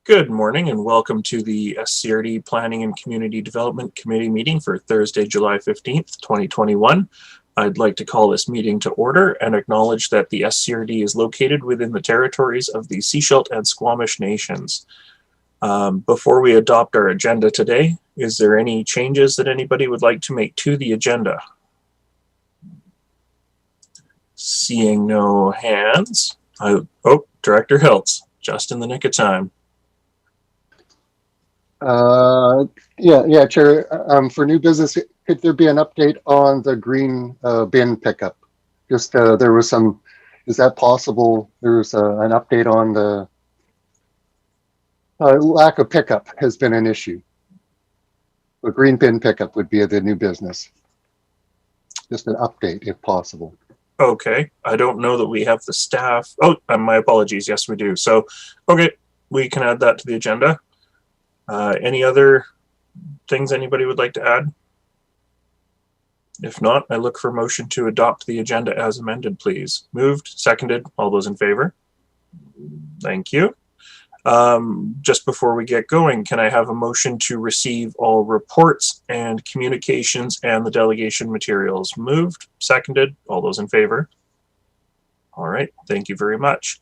Good morning and welcome to the SCRD Planning and Community Development Committee meeting for Thursday, July 15th, 2021. I'd like to call this meeting to order and acknowledge that the SCRD is located within the territories of the Seashelt and Squamish Nations. Before we adopt our agenda today, is there any changes that anybody would like to make to the agenda? Seeing no hands. Director Hiltz, just in the nick of time. Chair. For new business, could there be an update on the green bin pickup? Just there was some. Is that possible? There was an update on the lack of pickup has been an issue. The green bin pickup would be the new business. Just an update, if possible. Okay, I don't know that we have the staff. Oh, my apologies. Yes, we do. So, okay, we can add that to the agenda. Any other things anybody would like to add? If not, I look for motion to adopt the agenda as amended, please. Moved, seconded, all those in favor? Thank you. Just before we get going, can I have a motion to receive all reports and communications and the delegation materials? Moved, seconded, all those in favor? All right, thank you very much.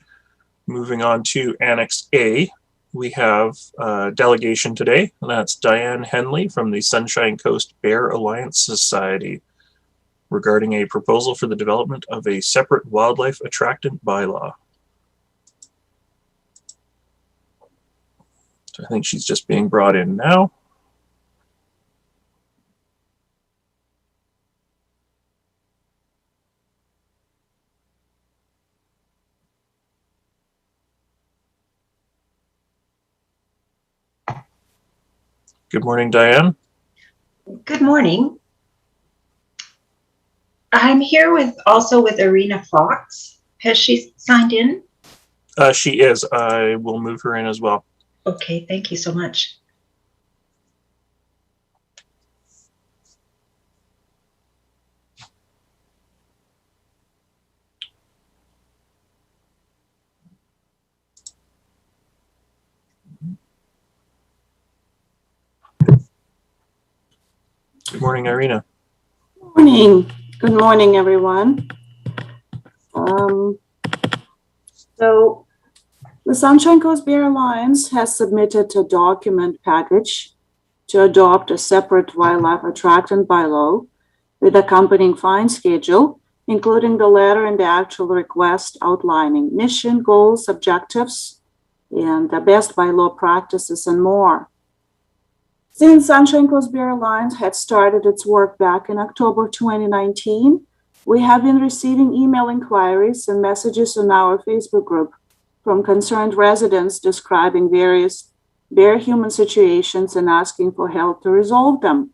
Moving on to Annex A. We have a delegation today, and that's Diane Henley from the Sunshine Coast Bear Alliance Society regarding a proposal for the development of a separate wildlife attractant bylaw. So I think she's just being brought in now. Good morning, Diane. Good morning. I'm here also with Arena Fox. Has she signed in? She is. I will move her in as well. Okay, thank you so much. Good morning, Irina. Morning. Good morning, everyone. So the Sunshine Coast Bear Alliance has submitted a document package to adopt a separate wildlife attractant bylaw with accompanying fine schedule, including the letter and the actual request outlining mission, goals, objectives, and the best bylaw practices and more. Since Sunshine Coast Bear Alliance had started its work back in October 2019, we have been receiving email inquiries and messages on our Facebook group from concerned residents describing various bear-human situations and asking for help to resolve them.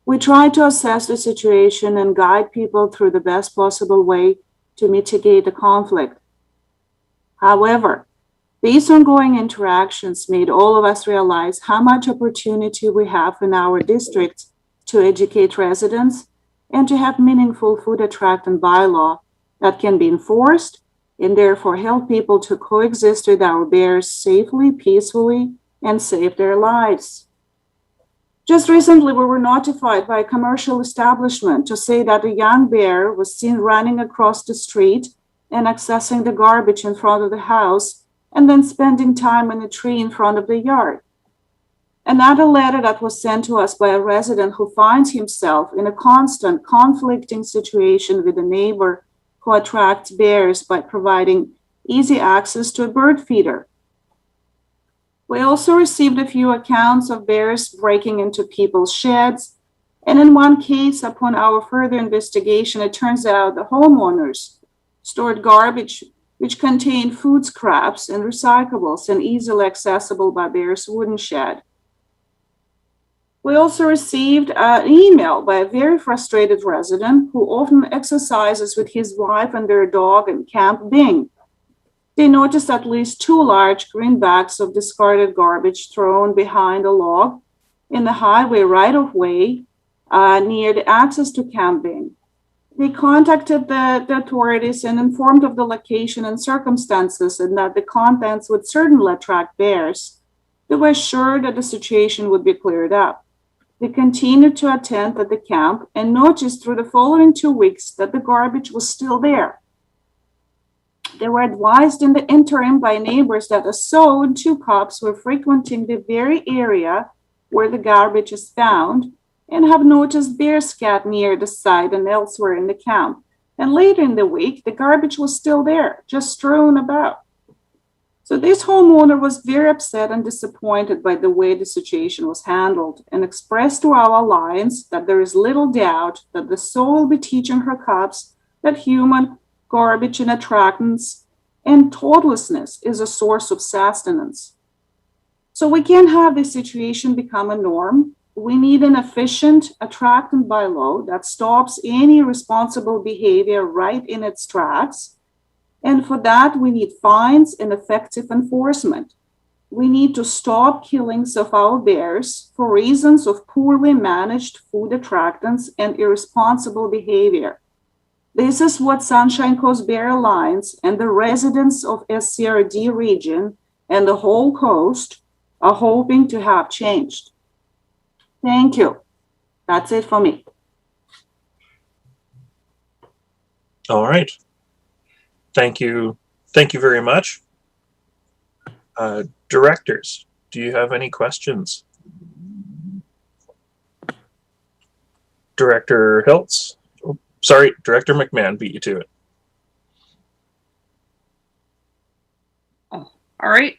We try to assess the situation and guide people through the best possible way to mitigate the conflict. However, these ongoing interactions made all of us realize how much opportunity we have in our district to educate residents and to have meaningful food attractant bylaw that can be enforced and therefore help people to coexist with our bears safely, peacefully, and save their lives. Just recently, we were notified by a commercial establishment to say that a young bear was seen running across the street and accessing the garbage in front of the house and then spending time in a tree in front of the yard. Another letter that was sent to us by a resident who finds himself in a constant conflicting situation with a neighbor who attracts bears by providing easy access to a bird feeder. We also received a few accounts of bears breaking into people's sheds, and in one case, upon our further investigation, it turns out the homeowners stored garbage which contained food scraps and recyclables and easily accessible by bears' wooden shed. We also received an email by a very frustrated resident who often exercises with his wife and their dog in Camp Bing. They noticed at least 2 large green bags of discarded garbage thrown behind a log in the highway right-of-way near the access to Camp Bing. They contacted the authorities and informed of the location and circumstances and that the contents would certainly attract bears they were sure that the situation would be cleared up. They continued to attend at the camp and noticed through the following 2 weeks that the garbage was still there. They were advised in the interim by neighbors that a sow and 2 pups were frequenting the very area where the garbage is found and have noticed bear scat near the site and elsewhere in the camp. And later in the week, the garbage was still there, just strewn about. So this homeowner was very upset and disappointed by the way the situation was handled and expressed to our alliance that there is little doubt that the sow will be teaching her cubs that human garbage and attractants and thoughtlessness is a source of sustenance. So we can't have this situation become a norm. We need an efficient attractant bylaw that stops any irresponsible behavior right in its tracks. And for that, we need fines and effective enforcement. We need to stop killings of our bears for reasons of poorly managed food attractants and irresponsible behavior. This is what Sunshine Coast Bear Alliance and the residents of SCRD region and the whole coast are hoping to have changed. Thank you. That's it for me. All right. Thank you. Thank you very much. Directors, do you have any questions? Director Hiltz? Oh, sorry, Director McMahon beat you to it. Oh, all right.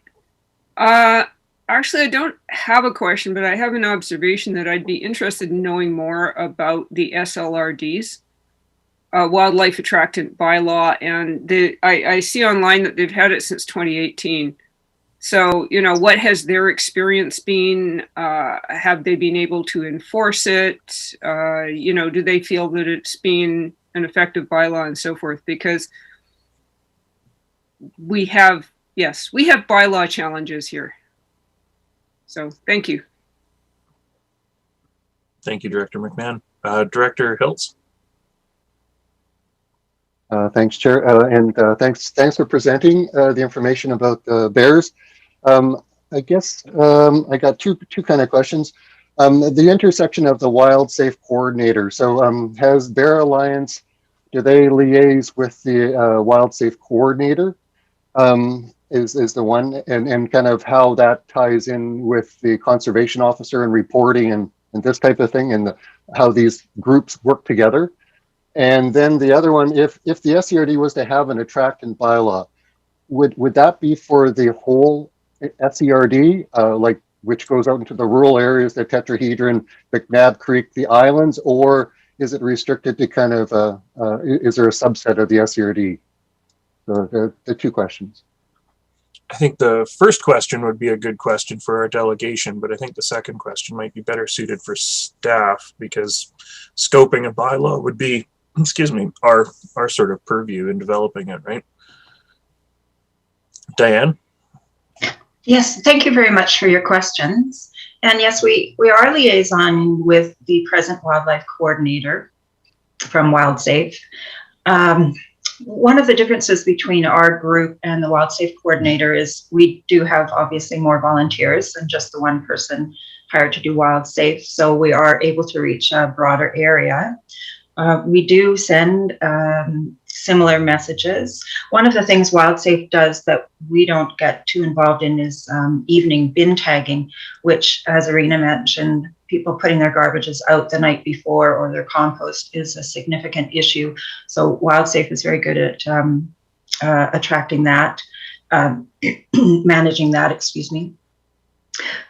Actually, I don't have a question, but I have an observation that I'd be interested in knowing more about the SLRDs. Wildlife Attractant Bylaw, and I see online that they've had it since 2018. So, you know, what has their experience been? Have they been able to enforce it? You know, do they feel that it's been an effective bylaw and so forth? Because we have bylaw challenges here. So thank you. Thank you, Director McMahon. Director Hiltz? Thanks, Chair, and thanks for presenting the information about the bears. I guess I got two kind of questions. The intersection of the Wild Safe Coordinator. So has Bear Alliance, do they liaise with the Wild Safe Coordinator? Is the one, and kind of how that ties in with the conservation officer and reporting and this type of thing, and how these groups work together. And then the other one, if the SCRD was to have an attractant bylaw, would that be for the whole SCRD, like which goes out into the rural areas, the Tetrahedron, McNabb Creek, the islands, or is it restricted to kind of, is there a subset of the SCRD? So the two questions. I think the first question would be a good question for our delegation, but I think the second question might be better suited for staff, because scoping a bylaw would be, excuse me, our sort of purview in developing it, right? Diane? Yes, thank you very much for your questions. And yes, we are liaison with the present wildlife coordinator from WildSafe. One of the differences between our group and the WildSafe coordinator is we do have obviously more volunteers than just the one person hired to do WildSafe, so we are able to reach a broader area. We do send similar messages. One of the things WildSafe does that we don't get too involved in is evening bin tagging, which, as Irina mentioned, people putting their garbages out the night before or their compost is a significant issue. So WildSafe is very good at attracting that, managing that, excuse me.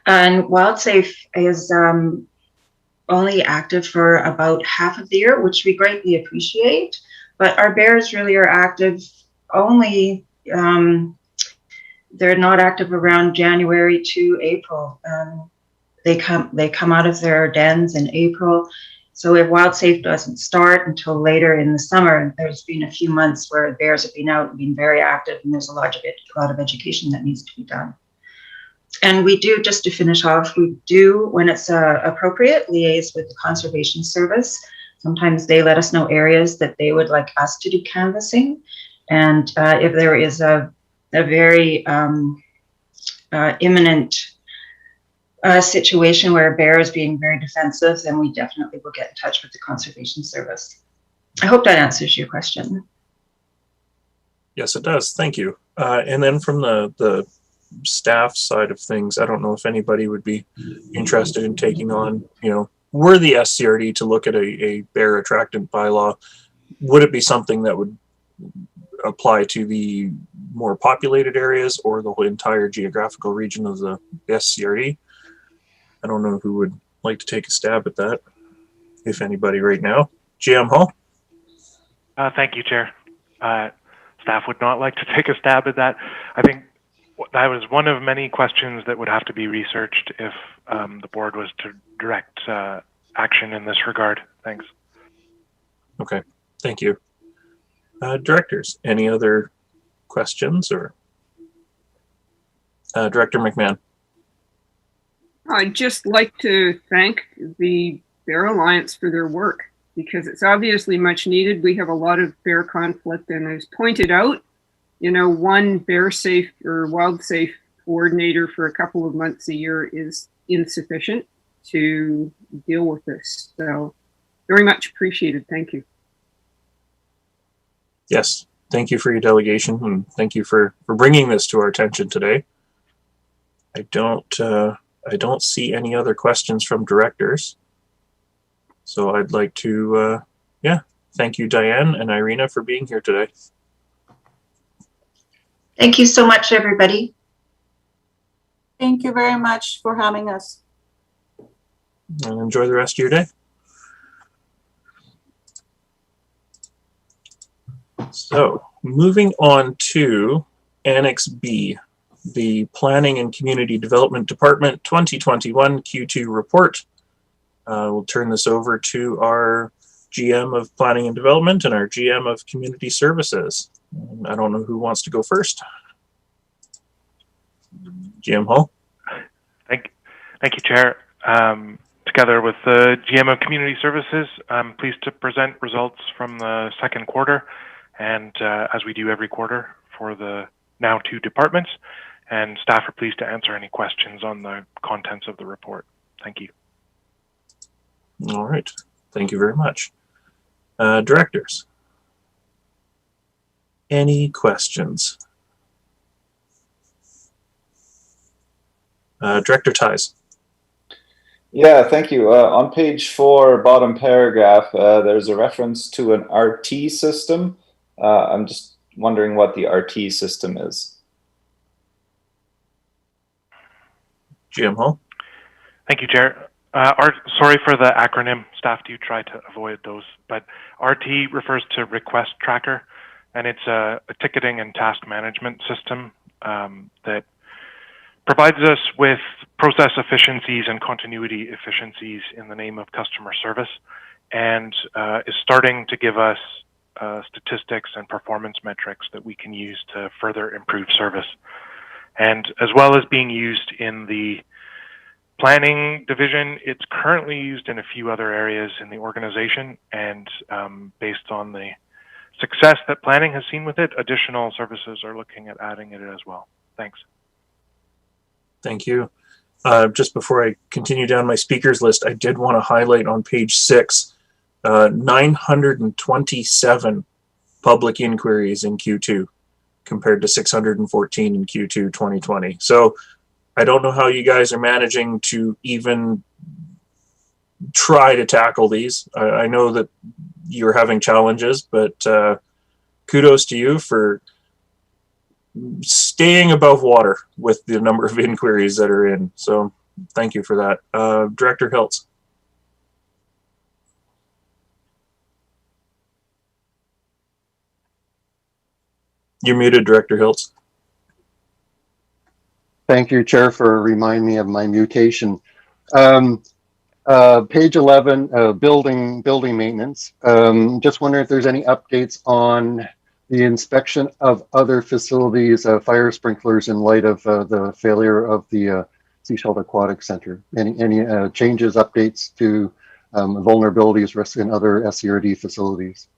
And WildSafe is only active for about half of the year, which we greatly appreciate. But our bears really are active only, they're not active around January to April. They come out of their dens in April. So if WildSafe doesn't start until later in the summer, there's been a few months where bears have been out and been very active, and there's a lot of education that needs to be done. And we do, just to finish off, we do, when it's appropriate, liaise with the Conservation Service. Sometimes they let us know areas that they would like us to do canvassing. And if there is a very imminent a situation where a bear is being very defensive, then we definitely will get in touch with the Conservation Service. I hope that answers your question. Yes, it does. Thank you. And then from the staff side of things, I don't know if anybody would be interested in taking on, were the SCRD to look at a bear attractant bylaw, would it be something that would apply to the more populated areas or the whole entire geographical region of the SCRD? I don't know who would like to take a stab at that, if anybody right now. GM Hall? Thank you, Chair. Staff would not like to take a stab at that. I think that was one of many questions that would have to be researched if the board was to direct action in this regard. Thanks. Okay, thank you. Directors, any other questions or? Director McMahon. I'd just like to thank the Bear Alliance for their work, because it's obviously much needed. We have a lot of bear conflict, and as pointed out, one bear safe or wild safe coordinator for a couple of months a year is insufficient to deal with this. So very much appreciated. Thank you. Yes, thank you for your delegation, and thank you for bringing this to our attention today. I don't see any other questions from directors. So I'd like to, thank you, Diane and Irina, for being here today. Thank you so much, everybody. Thank you very much for having us. And enjoy the rest of your day. So moving on to Annex B, the Planning and Community Development Department 2021 Q2 report. We'll turn this over to our GM of Planning and Development and our GM of Community Services. I don't know who wants to go first. GM Hall. Thank you, Chair. Together with the GM of Community Services, I'm pleased to present results from the second quarter, and as we do every quarter for the now two departments, and staff are pleased to answer any questions on the contents of the report. Thank you. All right. Thank you very much. Directors, any questions? Director Ties. Yeah, thank you. On page 4, bottom paragraph, there's a reference to an RT system. I'm just wondering what the RT system is. GM Hall. Thank you, Chair. Sorry for the acronym. Staff do try to avoid those, but RT refers to Request Tracker, and it's a ticketing and task management system that provides us with process efficiencies and continuity efficiencies in the name of customer service, and is starting to give us statistics and performance metrics that we can use to further improve service. And as well as being used in the planning division, it's currently used in a few other areas in the organization, and based on the success that planning has seen with it, additional services are looking at adding it as well. Thanks. Thank you. Just before I continue down my speakers list, I did want to highlight on page 6, 927 public inquiries in Q2 compared to 614 in Q2 2020. So I don't know how you guys are managing to even try to tackle these. I know that you're having challenges, but kudos to you for staying above water with the number of inquiries that are in. So thank you for that. Director Hiltz. You're muted, Director Hiltz. Thank you, Chair, for reminding me of my mutation. Page 11, building maintenance. Just wondering if there's any updates on the inspection of other facilities, fire sprinklers, in light of the failure of the Seashell Aquatic Center. Any changes, updates to vulnerabilities, risks in other SCRD facilities?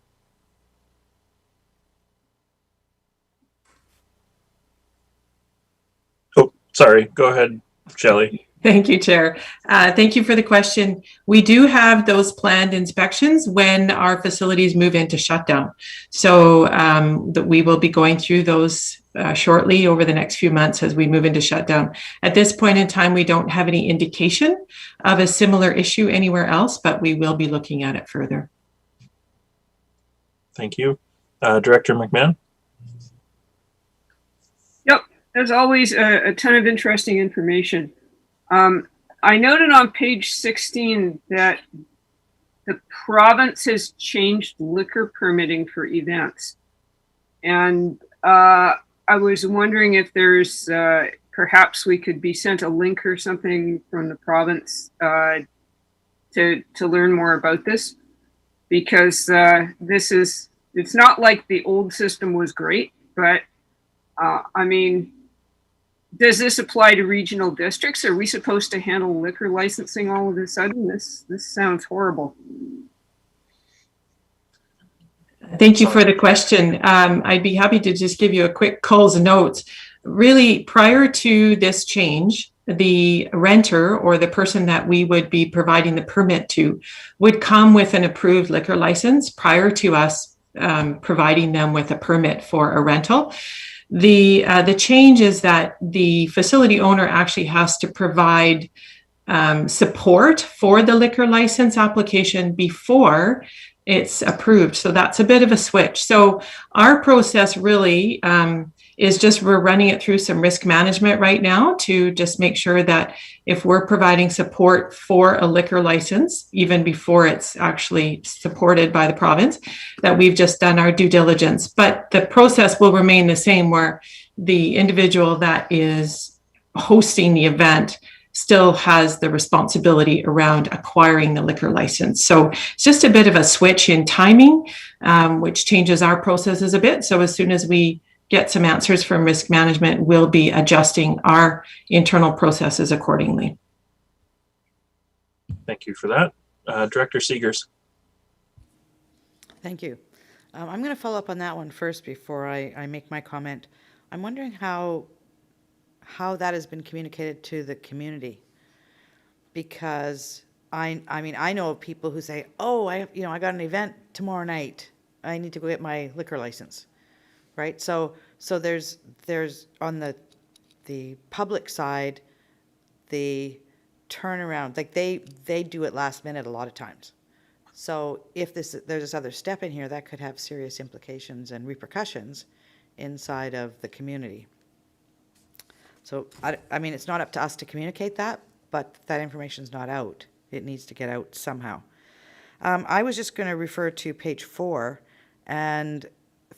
Oh, sorry. Go ahead, Shelley. Thank you, Chair. Thank you for the question. We do have those planned inspections when our facilities move into shutdown. So that we will be going through those shortly over the next few months as we move into shutdown. At this point in time, we don't have any indication of a similar issue anywhere else, but we will be looking at it further. Thank you. Director McMahon? Yep, there's always a ton of interesting information. I noted on page 16 that the province has changed liquor permitting for events. And I was wondering if there's perhaps we could be sent a link or something from the province to learn more about this, because it's not like the old system was great, but I mean, does this apply to regional districts? Are we supposed to handle liquor licensing all of a sudden? This sounds horrible. Thank you for the question. I'd be happy to just give you a quick Coles notes. Really, prior to this change, the renter or the person that we would be providing the permit to would come with an approved liquor license prior to us providing them with a permit for a rental. The change is that the facility owner actually has to provide support for the liquor license application before it's approved. So that's a bit of a switch. So our process really is just we're running it through some risk management right now to just make sure that if we're providing support for a liquor license, even before it's actually supported by the province, that we've just done our due diligence. But the process will remain the same, where the individual that is hosting the event still has the responsibility around acquiring the liquor license. So it's just a bit of a switch in timing, which changes our processes a bit. So as soon as we get some answers from risk management, we'll be adjusting our internal processes accordingly. Thank you for that. Director Seegers. Thank you. I'm going to follow up on that one first before I make my comment. I'm wondering how that has been communicated to the community, because I mean, I know of people who say, oh, I got an event tomorrow night. I need to go get my liquor license. Right, so there's on the public side, the turnaround, like they do it last minute a lot of times. So if there's this other step in here, that could have serious implications and repercussions inside of the community. So I mean, it's not up to us to communicate that, but that information's not out. It needs to get out somehow. I was just going to refer to page 4 and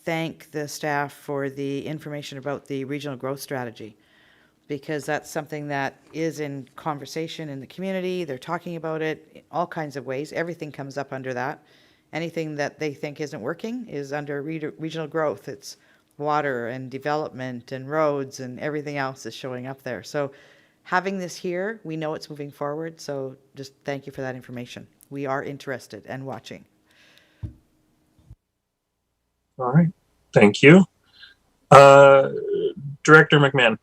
thank the staff for the information about the regional growth strategy, because that's something that is in conversation in the community. They're talking about it in all kinds of ways. Everything comes up under that. Anything that they think isn't working is under regional growth. It's water and development and roads and everything else is showing up there. So having this here, we know it's moving forward. So just thank you for that information. We are interested and watching. All right. Thank you. Director McMahon.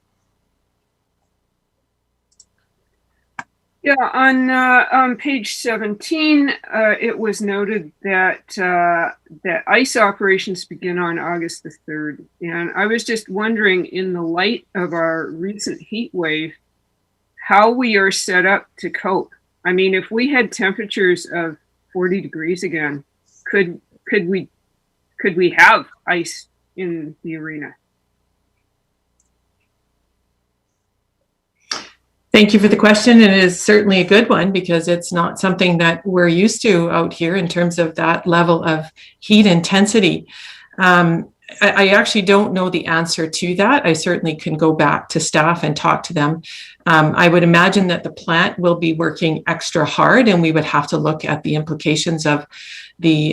Yeah, on page 17, it was noted that that ice operations begin on August the 3rd. And I was just wondering, in the light of our recent heat wave, how we are set up to cope. I mean, if we had temperatures of 40 degrees again, could we have ice in the arena? Thank you for the question. And it is certainly a good one, because it's not something that we're used to out here in terms of that level of heat intensity. I actually don't know the answer to that. I certainly can go back to staff and talk to them. I would imagine that the plant will be working extra hard, and we would have to look at the implications of the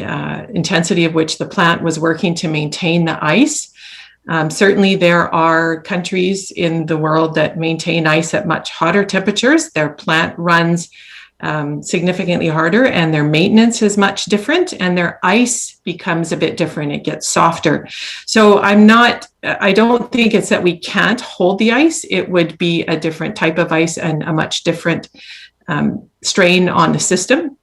intensity of which the plant was working to maintain the ice. Certainly there are countries in the world that maintain ice at much hotter temperatures. Their plant runs significantly harder, and their maintenance is much different, and their ice becomes a bit different. It gets softer. So I don't think it's that we can't hold the ice. It would be a different type of ice and a much different strain on the system.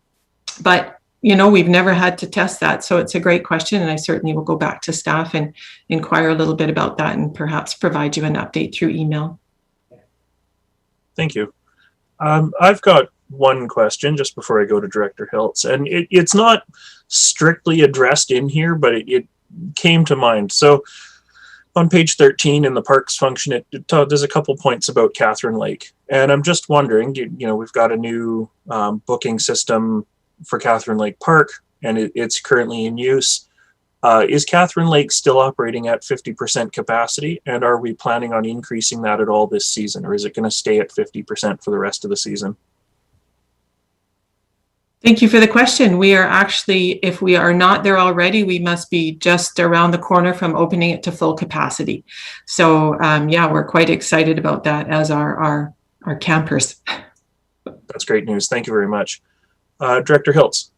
But we've never had to test that. So it's a great question. And I certainly will go back to staff and inquire a little bit about that and perhaps provide you an update through email. Thank you. I've got one question just before I go to Director Hiltz, and it's not strictly addressed in here, but it came to mind. So on page 13 in the parks function, there's a couple points about Catherine Lake, and I'm just wondering, we've got a new booking system for Catherine Lake Park, and it's currently in use. Is Catherine Lake still operating at 50% capacity, and are we planning on increasing that at all this season, or is it going to stay at 50% for the rest of the season? Thank you for the question. We are actually, if we are not there already, we must be just around the corner from opening it to full capacity. So yeah, we're quite excited about that, as are our campers. That's great news. Thank you very much. Director Hiltz.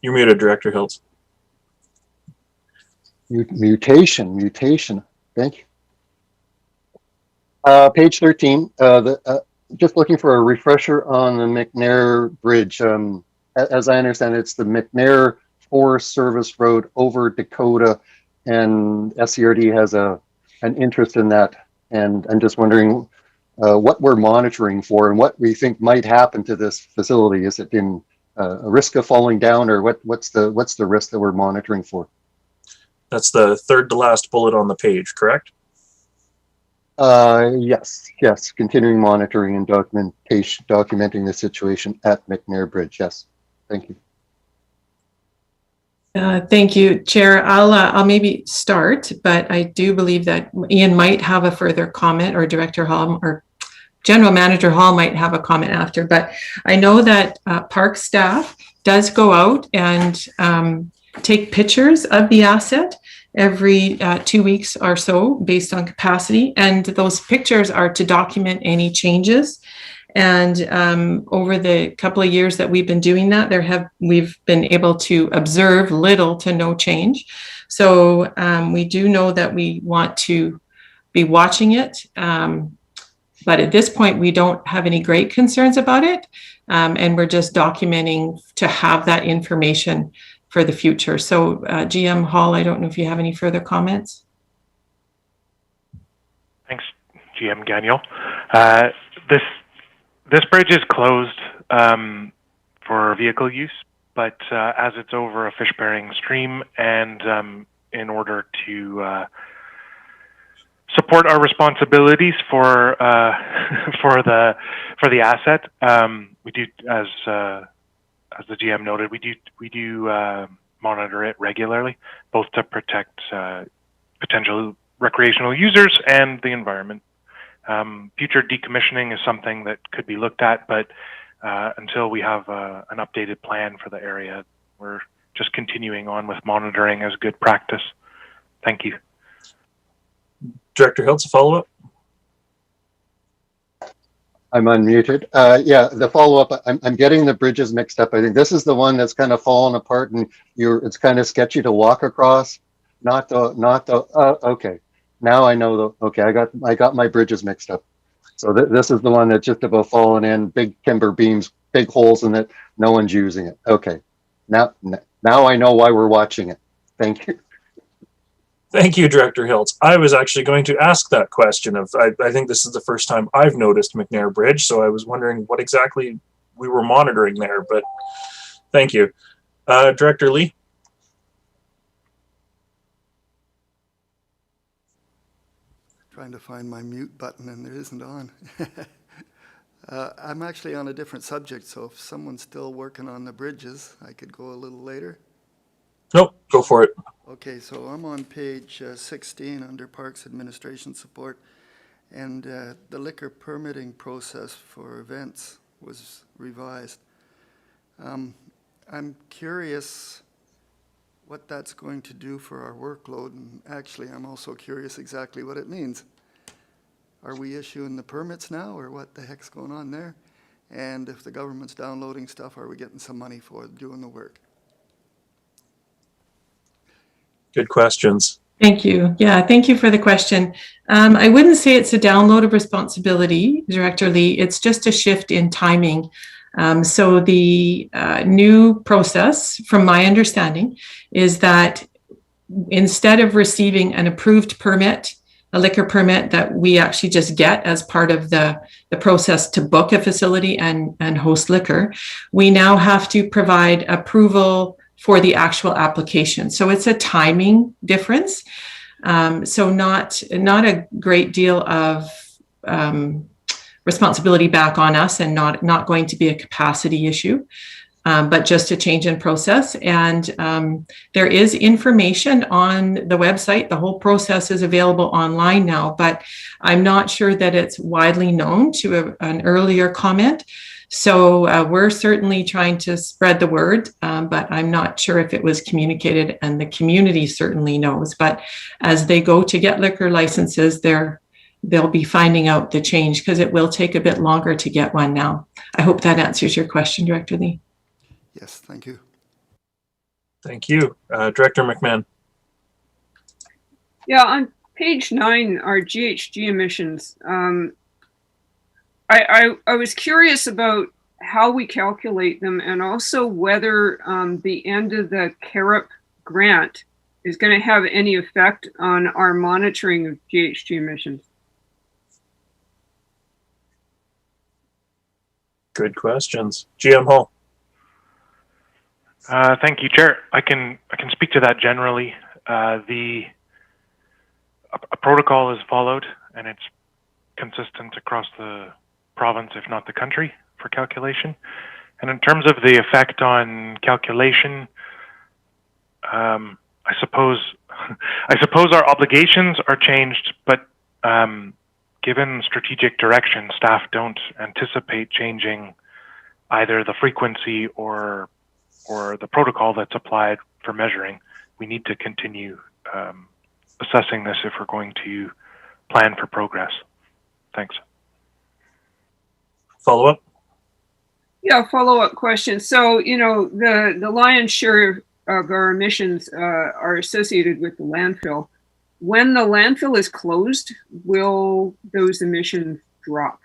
You're muted, Director Hiltz. Mutation. Thank you. Page 13, just looking for a refresher on the McNair Bridge. As I understand it, it's the McNair Forest Service Road over Dakota, and SCRD has an interest in that. And I'm just wondering what we're monitoring for and what we think might happen to this facility. Is it in a risk of falling down, or what's the risk that we're monitoring for? That's the third to last bullet on the page, correct? Yes. Continuing monitoring and documenting the situation at McNair Bridge. Yes. Thank you. Thank you, Chair. I'll maybe start, but I do believe that Ian might have a further comment, or Director Hall or General Manager Hall might have a comment after. But I know that park staff does go out and take pictures of the asset every 2 weeks or so based on capacity. And those pictures are to document any changes. And over the couple of years that we've been doing that, we've been able to observe little to no change. So we do know that we want to be watching it. But at this point, we don't have any great concerns about it. And we're just documenting to have that information for the future. So GM Hall, I don't know if you have any further comments. Thanks, GM Gagnon. This bridge is closed for vehicle use, but as it's over a fish-bearing stream, and in order to support our responsibilities for the asset, we do, as the GM noted, we do monitor it regularly, both to protect potential recreational users and the environment. Future decommissioning is something that could be looked at, but until we have an updated plan for the area, we're just continuing on with monitoring as good practice. Thank you. Director Hiltz, a follow-up? I'm unmuted. Yeah, the follow-up, I'm getting the bridges mixed up. I think this is the one that's kind of fallen apart and it's kind of sketchy to walk across. Okay. Now I know okay, I got my bridges mixed up. So this is the one that's just about fallen in, big timber beams, big holes in it. No one's using it. Okay. Now I know why we're watching it. Thank you. Thank you, Director Hiltz. I was actually going to ask that question I think this is the first time I've noticed McNair Bridge, so I was wondering what exactly we were monitoring there, but thank you. Director Lee? Trying to find my mute button and it isn't on. I'm actually on a different subject, so if someone's still working on the bridges, I could go a little later. Nope, go for it. Okay, so I'm on page 16 under Parks Administration Support, and the liquor permitting process for events was revised. I'm curious what that's going to do for our workload, and actually I'm also curious exactly what it means. are we issuing the permits now, or what the heck's going on there? And if the government's downloading stuff, are we getting some money for doing the work? Good questions. Thank you. Yeah, thank you for the question. I wouldn't say it's a download of responsibility, Director Lee. It's just a shift in timing. So the new process, from my understanding, is that instead of receiving an approved permit, a liquor permit that we actually just get as part of the process to book a facility and host liquor, we now have to provide approval for the actual application. So it's a timing difference. So not a great deal of responsibility back on us, and not going to be a capacity issue, but just a change in process. And there is information on the website. The whole process is available online now, but I'm not sure that it's widely known to an earlier comment. So we're certainly trying to spread the word, but I'm not sure if it was communicated, and the community certainly knows. But as they go to get liquor licenses, they'll be finding out the change, because it will take a bit longer to get one now. I hope that answers your question, Director Lee. Yes, thank you. Thank you. Director McMahon. Yeah, on page 9, our GHG emissions, I was curious about how we calculate them, and also whether the end of the CARIP grant is going to have any effect on our monitoring of GHG emissions. Good questions. GM Hall. Thank you, Chair. I can speak to that generally. A protocol is followed, and it's consistent across the province, if not the country, for calculation. And in terms of the effect on calculation, I suppose our obligations are changed, but given strategic direction, staff don't anticipate changing either the frequency or the protocol that's applied for measuring. We need to continue assessing this if we're going to plan for progress. Thanks. Follow up? Yeah, follow-up question. So, the lion's share of our emissions are associated with the landfill. When the landfill is closed, will those emissions drop?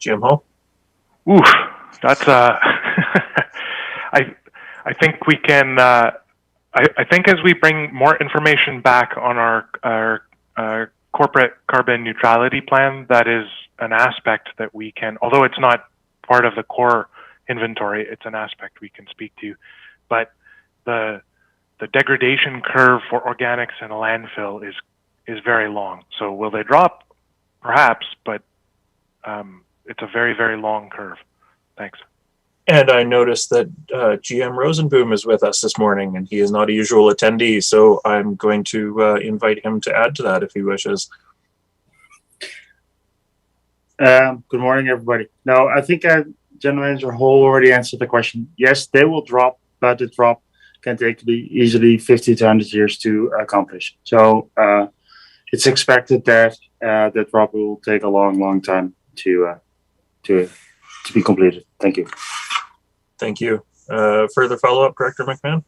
GM Hall. Ooh, that's I think we can. I think as we bring more information back on our corporate carbon neutrality plan, that is an aspect that we can, although it's not part of the core inventory, it's an aspect we can speak to. But the degradation curve for organics in a landfill is very long. So will they drop? Perhaps, but it's a very, very long curve. Thanks. And I noticed that GM Rosenboom is with us this morning, and he is not a usual attendee, so I'm going to invite him to add to that if he wishes. Good morning, everybody. No, I think General Manager Hall already answered the question. Yes, they will drop, but the drop can take easily 50 to 100 years to accomplish. So it's expected that the drop will take a long, long time to be completed. Thank you. Thank you. Further follow-up, Director McMahon?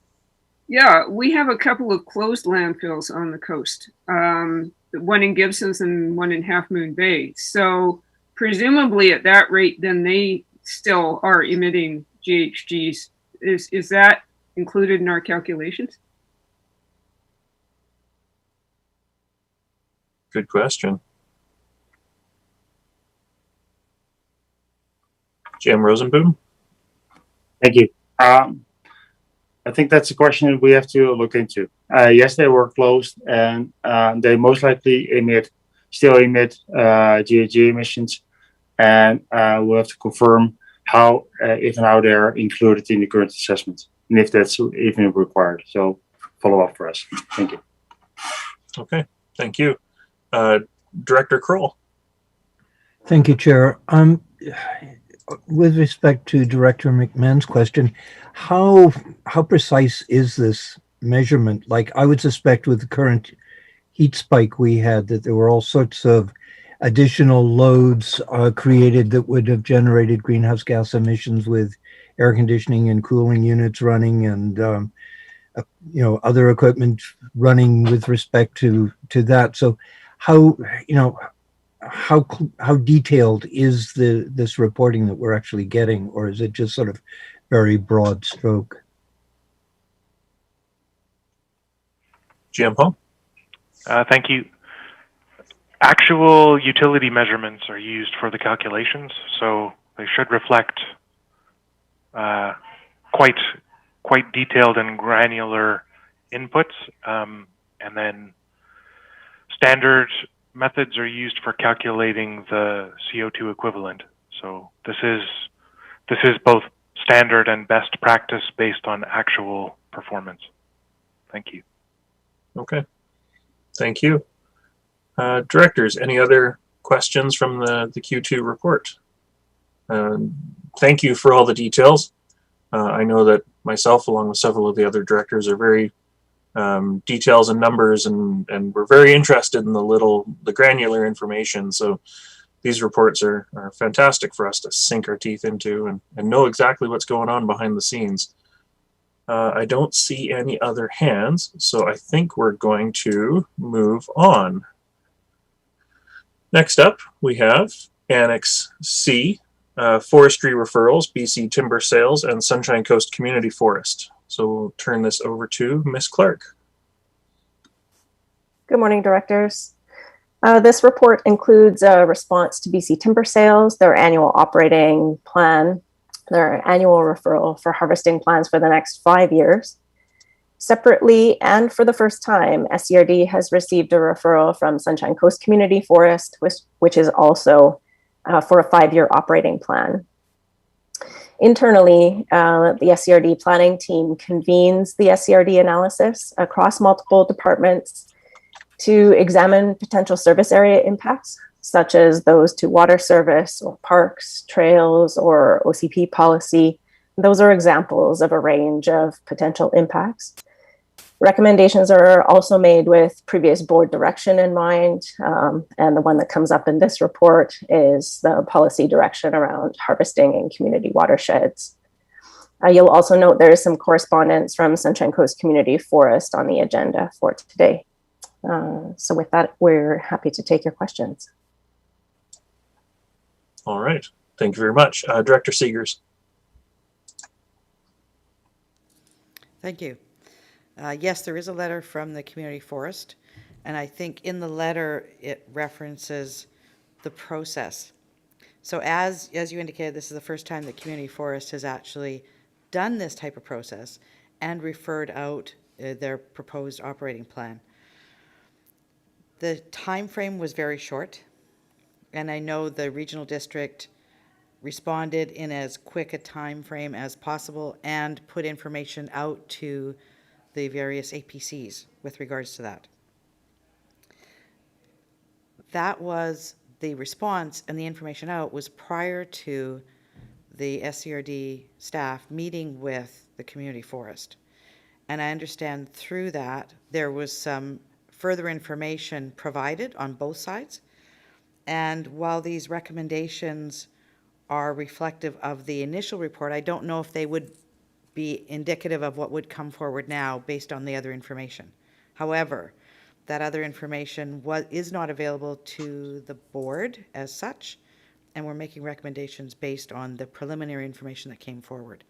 Yeah, we have a couple of closed landfills on the coast, one in Gibsons and one in Half Moon Bay. So presumably at that rate, then they still are emitting GHGs. Is that included in our calculations? Good question. Jim Rosenboom? Thank you. I think that's a question we have to look into. Yes, they were closed, and they most likely still emit Ghg emissions, and we'll have to confirm how, if and how they are included in the current assessment, and if that's even required. So follow up for us. Thank you. Okay, thank you. Director Kroll. Thank you, Chair. With respect to Director McMahon's question, how precise is this measurement? Like I would suspect with the current heat spike we had that there were all sorts of additional loads created that would have generated greenhouse gas emissions with air conditioning and cooling units running and other equipment running with respect to that. So how how detailed is this reporting that we're actually getting, or is it just sort of very broad stroke? GM Paul? Thank you. Actual utility measurements are used for the calculations, so they should reflect quite detailed and granular inputs, and then standard methods are used for calculating the CO2 equivalent. So this is both standard and best practice based on actual performance. Thank you. Okay, thank you. Directors, any other questions from the Q2 report? Thank you for all the details. I know that myself, along with several of the other directors, are very details and numbers, and we're very interested in the granular information. So these reports are fantastic for us to sink our teeth into and know exactly what's going on behind the scenes. I don't see any other hands, so I think we're going to move on. Next up, we have Annex C, Forestry Referrals, BC Timber Sales, and Sunshine Coast Community Forest. So we'll turn this over to Ms. Clark. Good morning, directors. This report includes a response to BC Timber Sales, their annual operating plan, their annual referral for harvesting plans for the next 5 years. Separately, and for the first time, SCRD has received a referral from Sunshine Coast Community Forest, which is also for a 5-year operating plan. Internally, the SCRD planning team convenes the SCRD analysis across multiple departments to examine potential service area impacts, such as those to water service or parks, trails, or OCP policy. Those are examples of a range of potential impacts. Recommendations are also made with previous board direction in mind, and the one that comes up in this report is the policy direction around harvesting in community watersheds. You'll also note there is some correspondence from Sunshine Coast Community Forest on the agenda for today. So with that, we're happy to take your questions. All right, thank you very much. Director Seegers. Thank you. Yes, there is a letter from the community forest, and I think in the letter it references the process. So as you indicated, this is the first time the community forest has actually done this type of process and referred out their proposed operating plan. The time frame was very short, and I know the regional district responded in as quick a time frame as possible and put information out to the various APCs with regards to that. That was the response, and the information out was prior to the SCRD staff meeting with the community forest. And I understand through that there was some further information provided on both sides. And while these recommendations are reflective of the initial report, I don't know if they would be indicative of what would come forward now based on the other information. However, that other information is not available to the board as such, and we're making recommendations based on the preliminary information that came forward.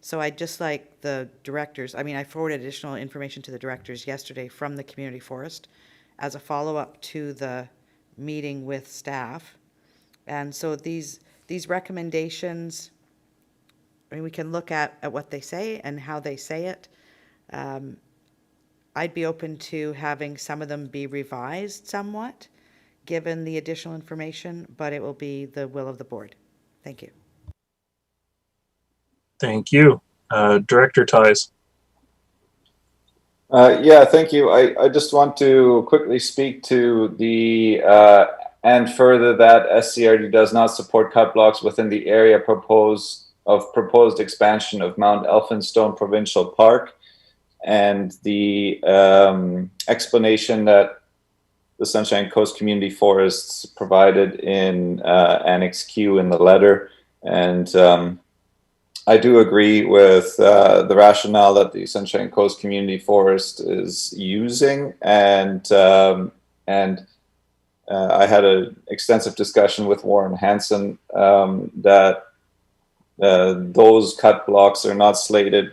So I'd just like the directors, I forwarded additional information to the directors yesterday from the community forest as a follow-up to the meeting with staff. And so these recommendations, we can look at what they say and how they say it. I'd be open to having some of them be revised somewhat, given the additional information, but it will be the will of the board. Thank you. Thank you. Director Ties. Yeah, thank you. I just want to quickly speak to the and further that SCRD does not support cut blocks within the area proposed expansion of Mount Elphinstone Provincial Park. and the explanation that the Sunshine Coast Community Forests provided in Annex Q in the letter. And I do agree with the rationale that the Sunshine Coast Community Forest is using, and I had an extensive discussion with Warren Hansen that those cut blocks are not slated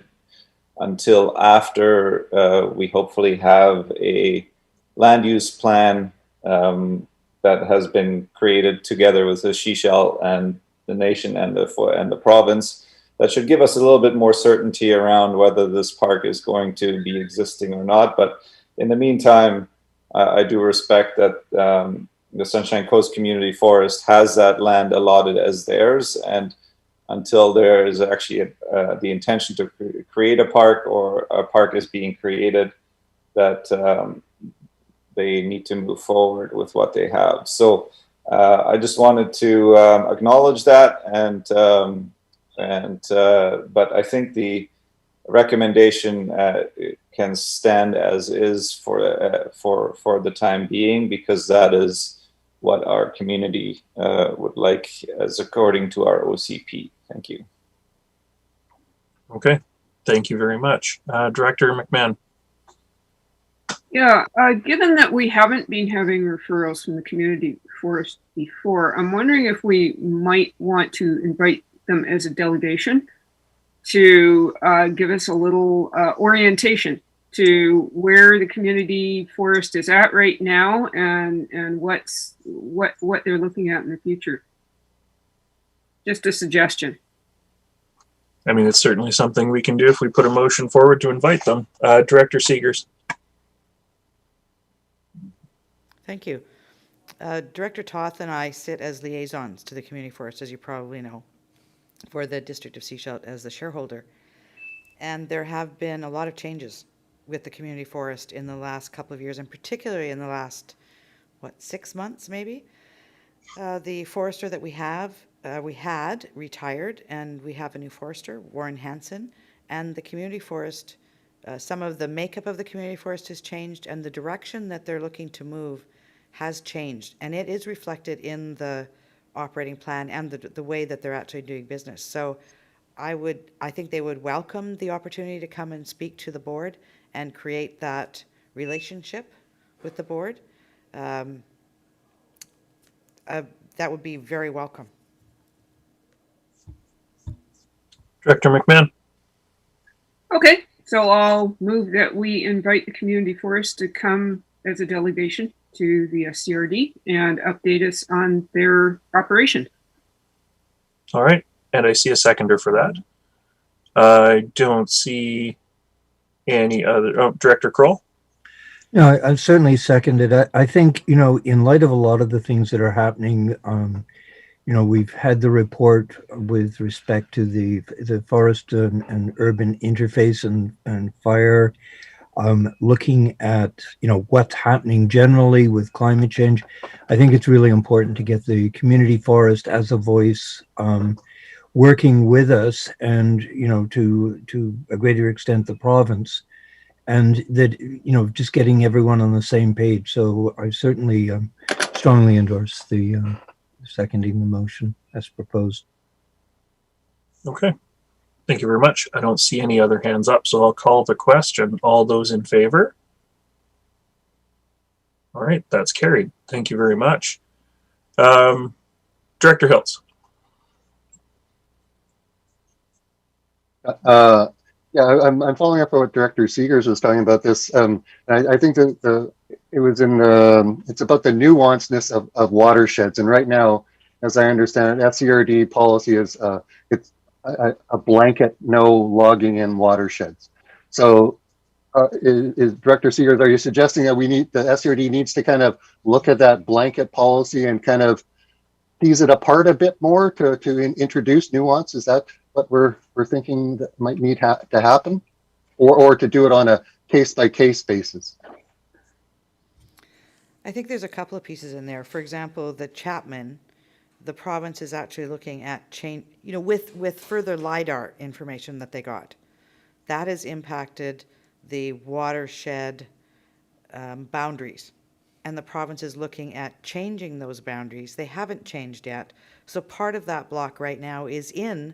until after we hopefully have a land use plan that has been created together with the Seychelles and the nation and the province. That should give us a little bit more certainty around whether this park is going to be existing or not. But in the meantime, I do respect that the Sunshine Coast Community Forest has that land allotted as theirs, and until there is actually the intention to create a park or a park is being created, that they need to move forward with what they have. So I just wanted to acknowledge that, but I think the recommendation can stand as is for the time being, because that is what our community would like, as according to our OCP. Thank you. Okay, thank you very much. Director McMahon. Yeah, given that we haven't been having referrals from the community forest before, I'm wondering if we might want to invite them as a delegation to give us a little orientation to where the community forest is at right now, and what they're looking at in the future. Just a suggestion. I mean, it's certainly something we can do if we put a motion forward to invite them. Director Seegers. Thank you. Director Toth and I sit as liaisons to the community forest, as you probably know, for the District of Seychelles as the shareholder. And there have been a lot of changes with the community forest in the last couple of years, and particularly in the last, 6 months maybe? The forester that we had retired, and we have a new forester, Warren Hansen, and the community forest, some of the makeup of the community forest has changed, and the direction that they're looking to move has changed, and it is reflected in the operating plan and the way that they're actually doing business. So I think they would welcome the opportunity to come and speak to the board and create that relationship with the board. That would be very welcome. Director McMahon. Okay, so I'll move that we invite the community forest to come as a delegation to the SCRD and update us on their operation. All right, and I see a seconder for that. I don't see any other. Oh, Director Kroll. No, I certainly seconded it. I think, in light of a lot of the things that are happening, we've had the report with respect to the forest and urban interface and fire, looking at, what's happening generally with climate change. I think it's really important to get the community forest as a voice, working with us and, to a greater extent, the province, and that, just getting everyone on the same page. So I certainly strongly endorse the seconding the motion as proposed. Okay, thank you very much. I don't see any other hands up, so I'll call the question. All those in favor? All right, that's carried. Thank you very much. Director Hiltz. Yeah, I'm following up on what Director Seegers was talking about this. I think that it's about the nuanceness of watersheds. And right now, as I understand it, FCRD policy is it's a blanket no logging in watersheds. So is Director Seegers, are you suggesting that the FCRD needs to kind of look at that blanket policy and kind of tease it apart a bit more to introduce nuance? Is that what we're thinking that might need to happen, or to do it on a case-by-case basis? I think there's a couple of pieces in there. For example, the Chapman, the province is actually looking at change, with further LIDAR information that they got. That has impacted the watershed boundaries. And the province is looking at changing those boundaries. They haven't changed yet. So part of that block right now is in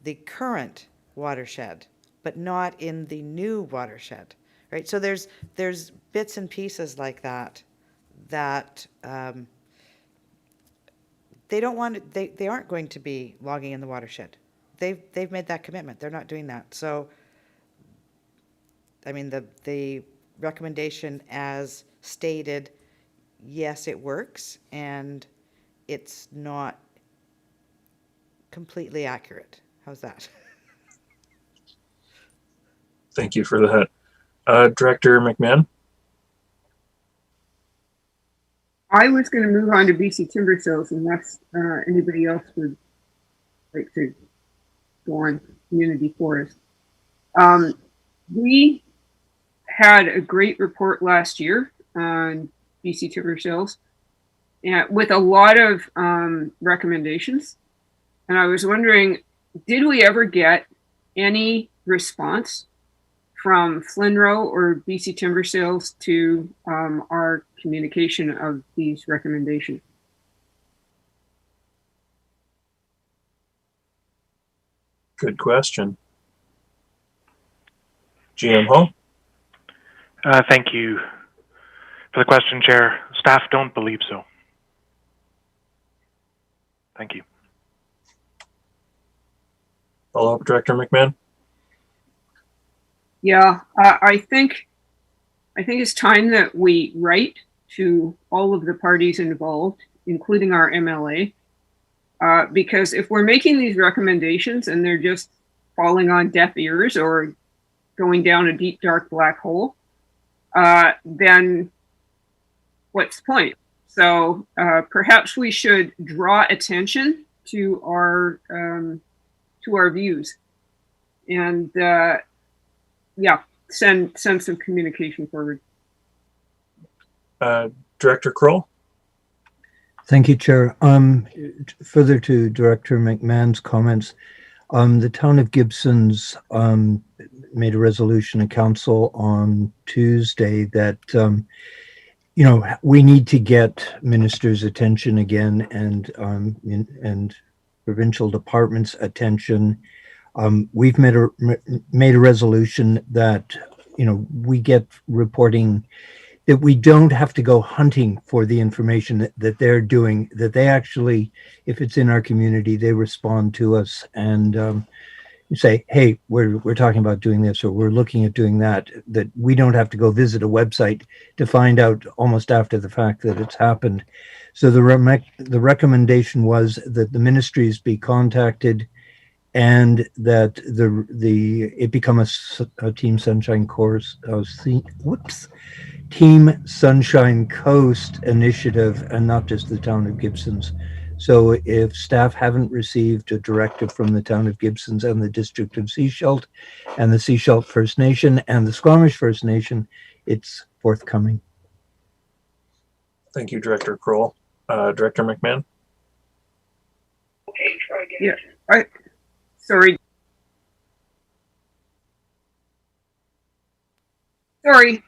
the current watershed, but not in the new watershed, right? So there's bits and pieces like that they don't want they aren't going to be logging in the watershed. They've made that commitment. They're not doing that. So I mean the recommendation as stated, yes, it works, and it's not completely accurate. How's that? Thank you for that. Director McMahon? I was going to move on to BC timber sales unless anybody else would like to go on community forest. We had a great report last year on BC timber sales with a lot of recommendations. And I was wondering, did we ever get any response from Flinro or BC Timber Sales to our communication of these recommendations? Good question. GM Hall? Thank you for the question, Chair. Staff don't believe so. Thank you. Follow up, Director McMahon? Yeah, I think it's time that we write to all of the parties involved, including our MLA, because if we're making these recommendations and they're just falling on deaf ears or going down a deep, dark black hole, then what's the point? So perhaps we should draw attention to our views, and yeah, send some communication forward. Director Kroll? Thank you, Chair. Further to Director McMahon's comments, the town of Gibsons made a resolution to council on Tuesday that we need to get ministers' attention again and provincial departments' attention. We've made a resolution that we get reporting, that we don't have to go hunting for the information that they're doing, that they actually, if it's in our community, they respond to us and say, hey, we're talking about doing this, or we're looking at doing that, that we don't have to go visit a website to find out almost after the fact that it's happened. So the recommendation was that the ministries be contacted and that it become a Team Sunshine Coast, Team Sunshine Coast initiative, and not just the town of Gibsons. So if staff haven't received a directive from the town of Gibsons and the district of Seashelt and the Seashelt First Nation and the Squamish First Nation, it's forthcoming. Thank you, Director Kroll. Director McMahon? Yeah, sorry,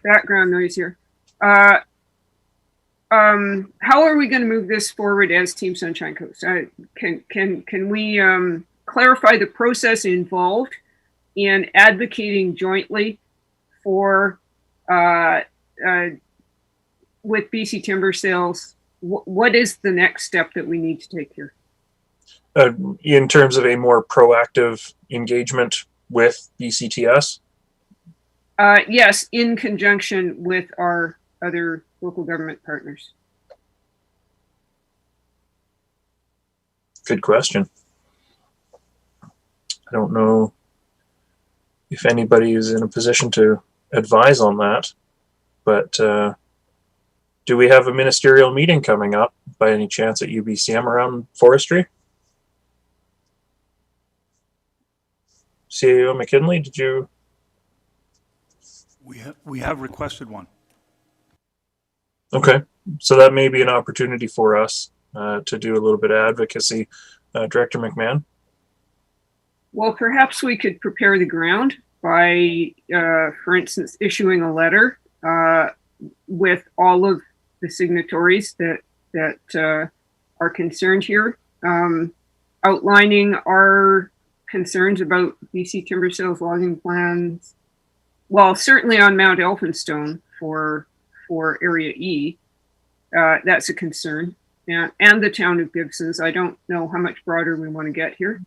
background noise here. How are we going to move this forward as Team Sunshine Coast? Can we clarify the process involved in advocating jointly for with BC Timber Sales? What is the next step that we need to take here? In terms of a more proactive engagement with BCTS? Yes, in conjunction with our other local government partners. Good question. I don't know if anybody is in a position to advise on that, but do we have a ministerial meeting coming up by any chance at UBCM around forestry? CAO McKinley, did you? We have requested one. Okay, so that may be an opportunity for us to do a little bit of advocacy. Director McMahon? Well, perhaps we could prepare the ground by, for instance, issuing a letter with all of the signatories that are concerned here, outlining our concerns about BC timber sales logging plans. Well, certainly on Mount Elphinstone for Area E, that's a concern, and the town of Gibsons. I don't know how much broader we want to get here.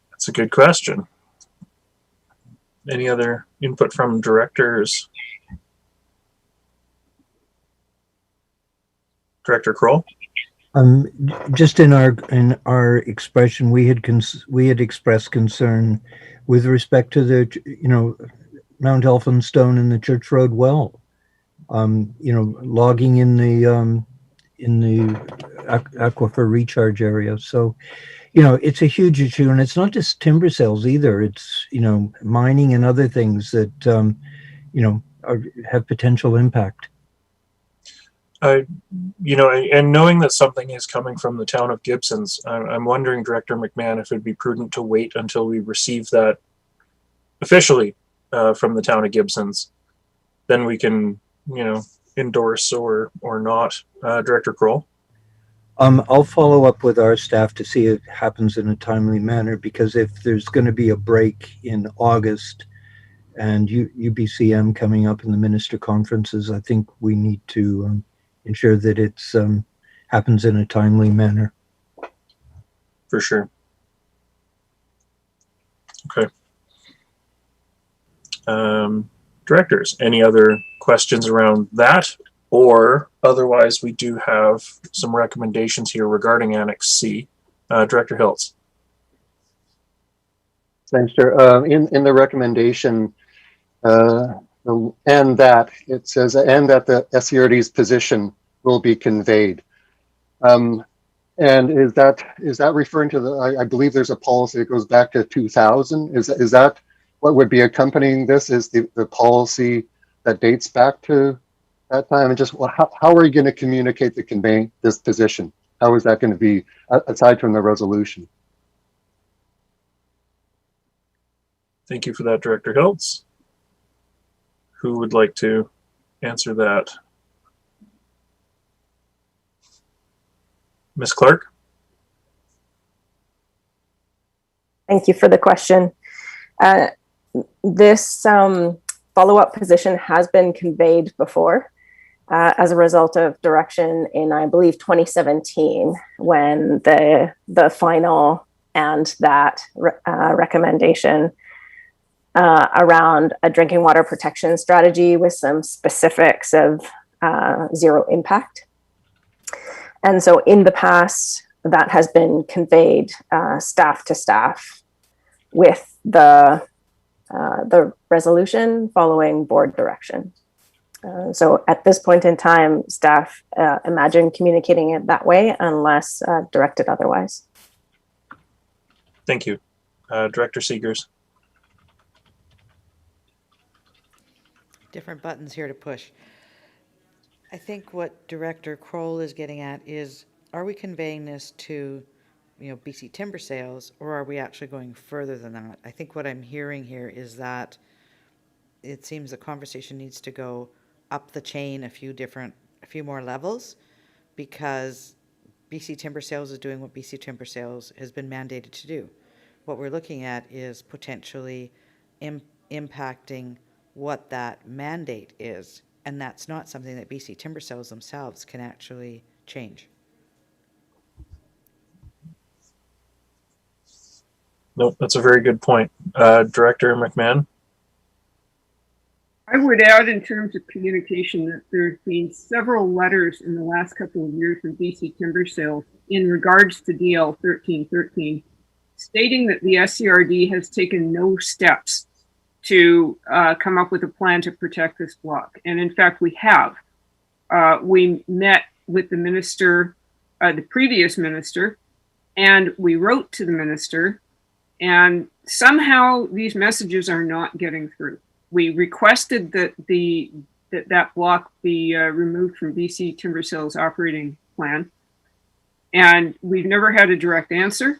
That's a good question. Any other input from directors? Director Kroll? Just in our expression, we had expressed concern with respect to the, Mount Elphinstone and the Church Road well. Logging in the aquifer recharge area. So, it's a huge issue, and it's not just timber sales either. It's, mining and other things that, have potential impact. And knowing that something is coming from the town of Gibsons, I'm wondering, Director McMahon, if it'd be prudent to wait until we receive that officially from the town of Gibsons. Then we can, endorse or not. Director Kroll? I'll follow up with our staff to see if it happens in a timely manner, because if there's going to be a break in August and UBCM coming up in the minister conferences, I think we need to ensure that it's happens in a timely manner. For sure. Okay. Directors, any other questions around that? Or otherwise, we do have some recommendations here regarding Annex C. Director Hiltz. Thanks, Chair. In the recommendation, and that it says, and that the SCRD's position will be conveyed. And is that referring to the? I believe there's a policy that goes back to 2000. Is that what would be accompanying this? Is the policy that dates back to that time? And just how are you going to communicate conveying this position? How is that going to be aside from the resolution? Thank you for that, Director Hiltz. Who would like to answer that? Ms. Clark? Thank you for the question. This follow-up position has been conveyed before as a result of direction in, I believe, 2017, when the final and that recommendation around a drinking water protection strategy with some specifics of zero impact. And so in the past, that has been conveyed staff to staff with the resolution following board direction. So at this point in time, staff imagine communicating it that way unless directed otherwise. Thank you. Director Seegers. Different buttons here to push. I think what Director Kroll is getting at is, are we conveying this to, BC timber sales, or are we actually going further than that? I think what I'm hearing here is that it seems the conversation needs to go up the chain a few more levels, because BC timber sales is doing what BC timber sales has been mandated to do. What we're looking at is potentially impacting what that mandate is, and that's not something that BC timber sales themselves can actually change. Nope, that's a very good point. Director McMahon? I would add, in terms of communication, that there's been several letters in the last couple of years from BC timber sales in regards to DL 1313, stating that the SCRD has taken no steps to come up with a plan to protect this block. And in fact, we have. We met with the minister, the previous minister, and we wrote to the minister, and somehow these messages are not getting through. We requested that that block be removed from BC Timber Sales operating plan, and we've never had a direct answer.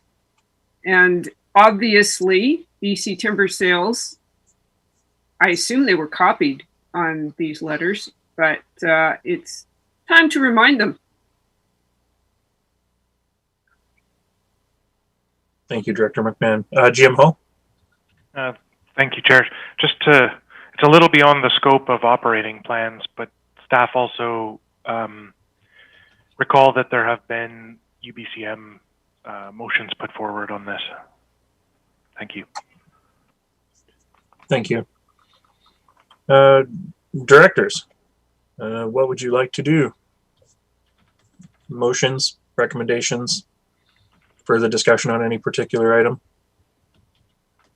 And obviously, BC Timber Sales, I assume they were copied on these letters, but it's time to remind them. Thank you, Director McMahon. Jim Ho? Thank you, Chair. It's a little beyond the scope of operating plans, but staff also recall that there have been UBCM motions put forward on this. Thank you. Thank you. Directors, what would you like to do? Motions, recommendations, further discussion on any particular item?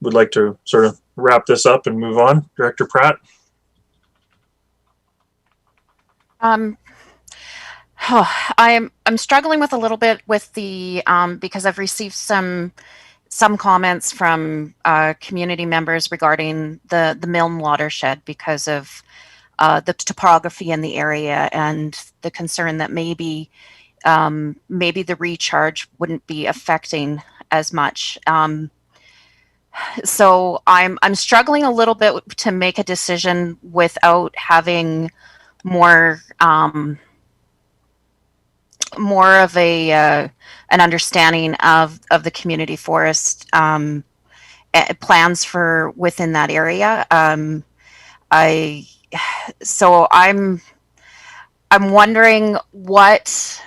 Would like to sort of wrap this up and move on. Director Pratt? I'm struggling with a little bit with the because I've received some comments from community members regarding the Milne watershed because of the topography in the area and the concern that maybe the recharge wouldn't be affecting as much. So I'm struggling a little bit to make a decision without having more of an understanding of the community forest plans for within that area. So I'm wondering what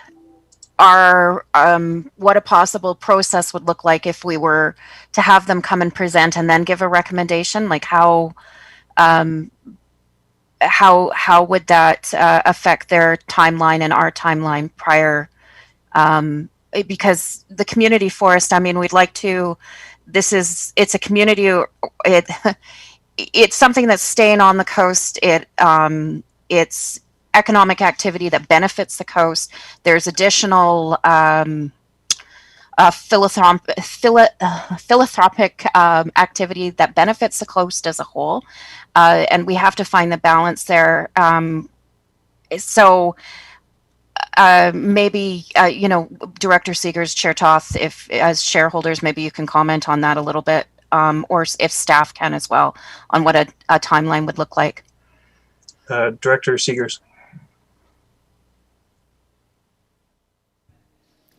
a possible process would look like if we were to have them come and present and then give a recommendation. Like how would that affect their timeline and our timeline prior? Because the community forest, I mean, we'd like to. It's a community. It's something that's staying on the coast. It's economic activity that benefits the coast. There's additional philanthropic activity that benefits the coast as a whole, and we have to find the balance there. So maybe Director Seegers, Chair Toth, if as shareholders, maybe you can comment on that a little bit, or if staff can as well, on what a timeline would look like. Director Seegers.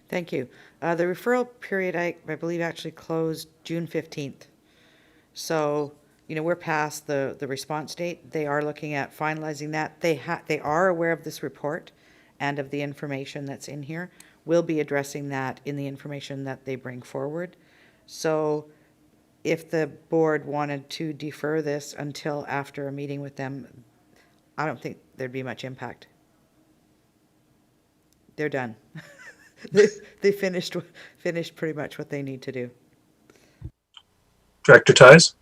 Thank you. The referral period, I believe, actually closed June 15th. So, we're past the response date. They are looking at finalizing that. They are aware of this report and of the information that's in here. We'll be addressing that in the information that they bring forward. So if the board wanted to defer this until after a meeting with them, I don't think there'd be much impact. They're done. They finished pretty much what they need to do. Director Ties?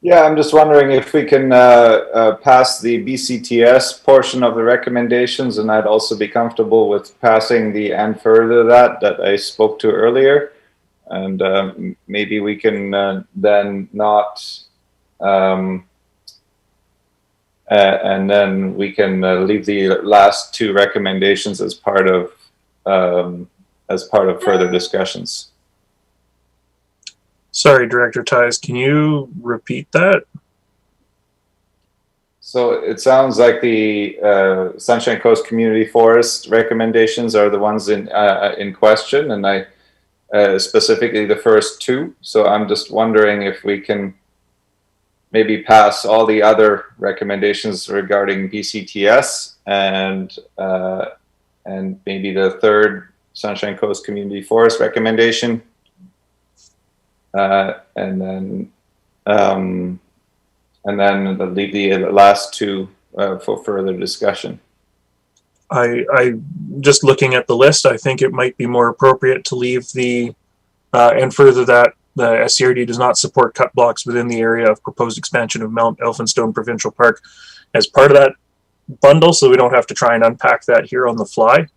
Yeah, I'm just wondering if we can pass the BCTS portion of the recommendations, and I'd also be comfortable with passing the and further that I spoke to earlier. And maybe we can then not, and then we can leave the last two recommendations as part of further discussions. Sorry, Director Ties, can you repeat that? So it sounds like the Sunshine Coast Community Forest recommendations are the ones in question, and I specifically the first two. So I'm just wondering if we can maybe pass all the other recommendations regarding BCTS and maybe the third Sunshine Coast Community Forest recommendation, and then leave the last two for further discussion. I just looking at the list, I think it might be more appropriate to leave the and further that the SCRD does not support cut blocks within the area of proposed expansion of Mount Elphinstone Provincial Park as part of that bundle, so we don't have to try and unpack that here on the fly.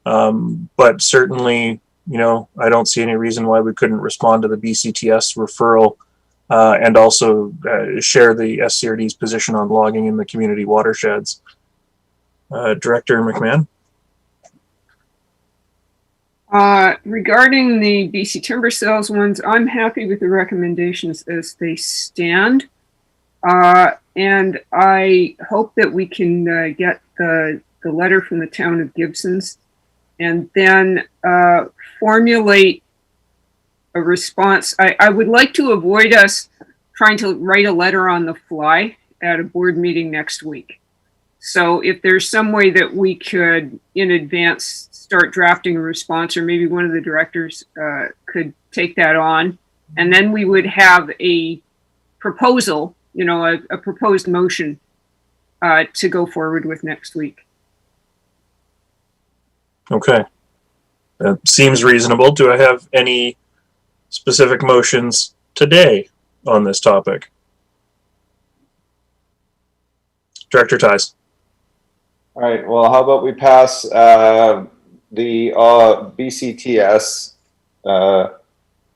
But certainly, I don't see any reason why we couldn't respond to the BCTS referral and also share the SCRD's position on logging in the community watersheds. Director McMahon? Regarding the BC timber sales ones, I'm happy with the recommendations as they stand. And I hope that we can get the letter from the town of Gibsons and then formulate a response. I would like to avoid us trying to write a letter on the fly at a board meeting next week. So if there's some way that we could in advance start drafting a response, or maybe one of the directors could take that on, and then we would have a proposal, you know, a proposed motion to go forward with next week. Okay. That seems reasonable. Do I have any specific motions today on this topic? Director Ties. All right, well, how about we pass the BCTS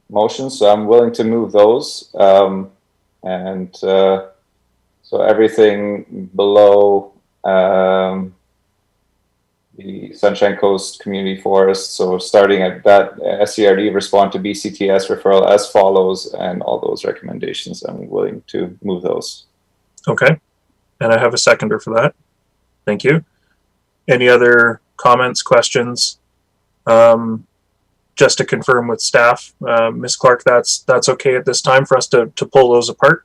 motions? So I'm willing to move those. So everything below the Sunshine Coast Community Forest. So starting at that, SCRD respond to BCTS referral as follows, and all those recommendations, I'm willing to move those. Okay. And I have a seconder for that. Thank you. Any other comments, questions? Just to confirm with staff, Ms. Clark, that's okay at this time for us to pull those apart?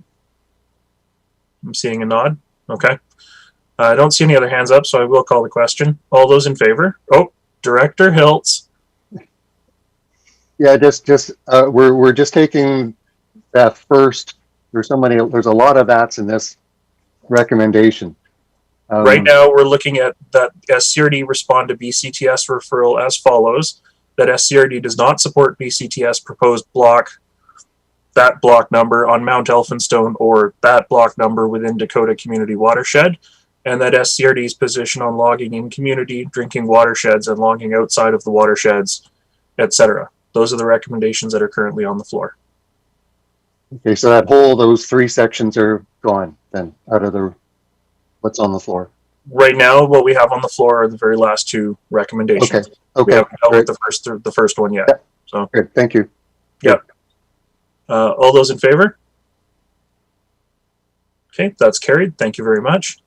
I'm seeing a nod. Okay. I don't see any other hands up, so I will call the question. All those in favor? Oh, Director Hiltz. Yeah, we're just taking that first. There's a lot of that's in this recommendation. Right now, we're looking at that SCRD respond to BCTS referral as follows. That SCRD does not support BCTS proposed block, that block number on Mount Elphinstone, or that block number within Dakota Community Watershed, and that SCRD's position on logging in community drinking watersheds and logging outside of the watersheds, etc. Those are the recommendations that are currently on the floor. Okay, so those three sections are gone then out of what's on the floor. Right now, what we have on the floor are the very last two recommendations. Okay. We haven't dealt with the first one yet. Yep. So good, thank you. Yep. All those in favor? Okay, that's carried. Thank you very much.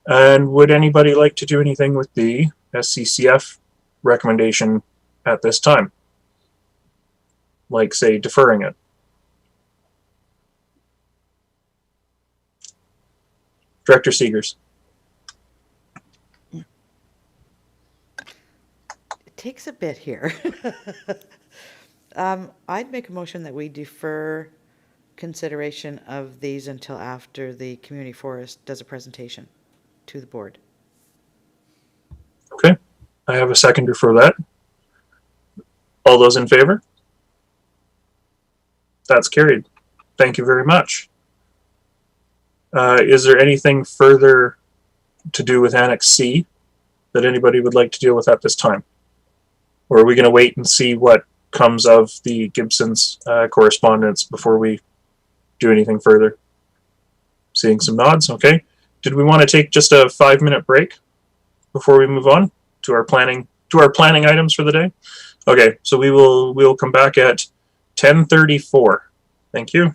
And would anybody like to do anything with the SCCF recommendation at this time? Like, say, deferring it? Director Seegers. It takes a bit here. I'd make a motion that we defer consideration of these until after the community forest does a presentation to the board. Okay, I have a seconder for that. All those in favor? That's carried. Thank you very much. Is there anything further to do with Annex C that anybody would like to deal with at this time? Or are we going to wait and see what comes of the Gibsons correspondence before we do anything further? Seeing some nods. Okay. Did we want to take just a 5-minute break before we move on to our planning items for the day? Okay, so we will come back at 10:34. Thank you.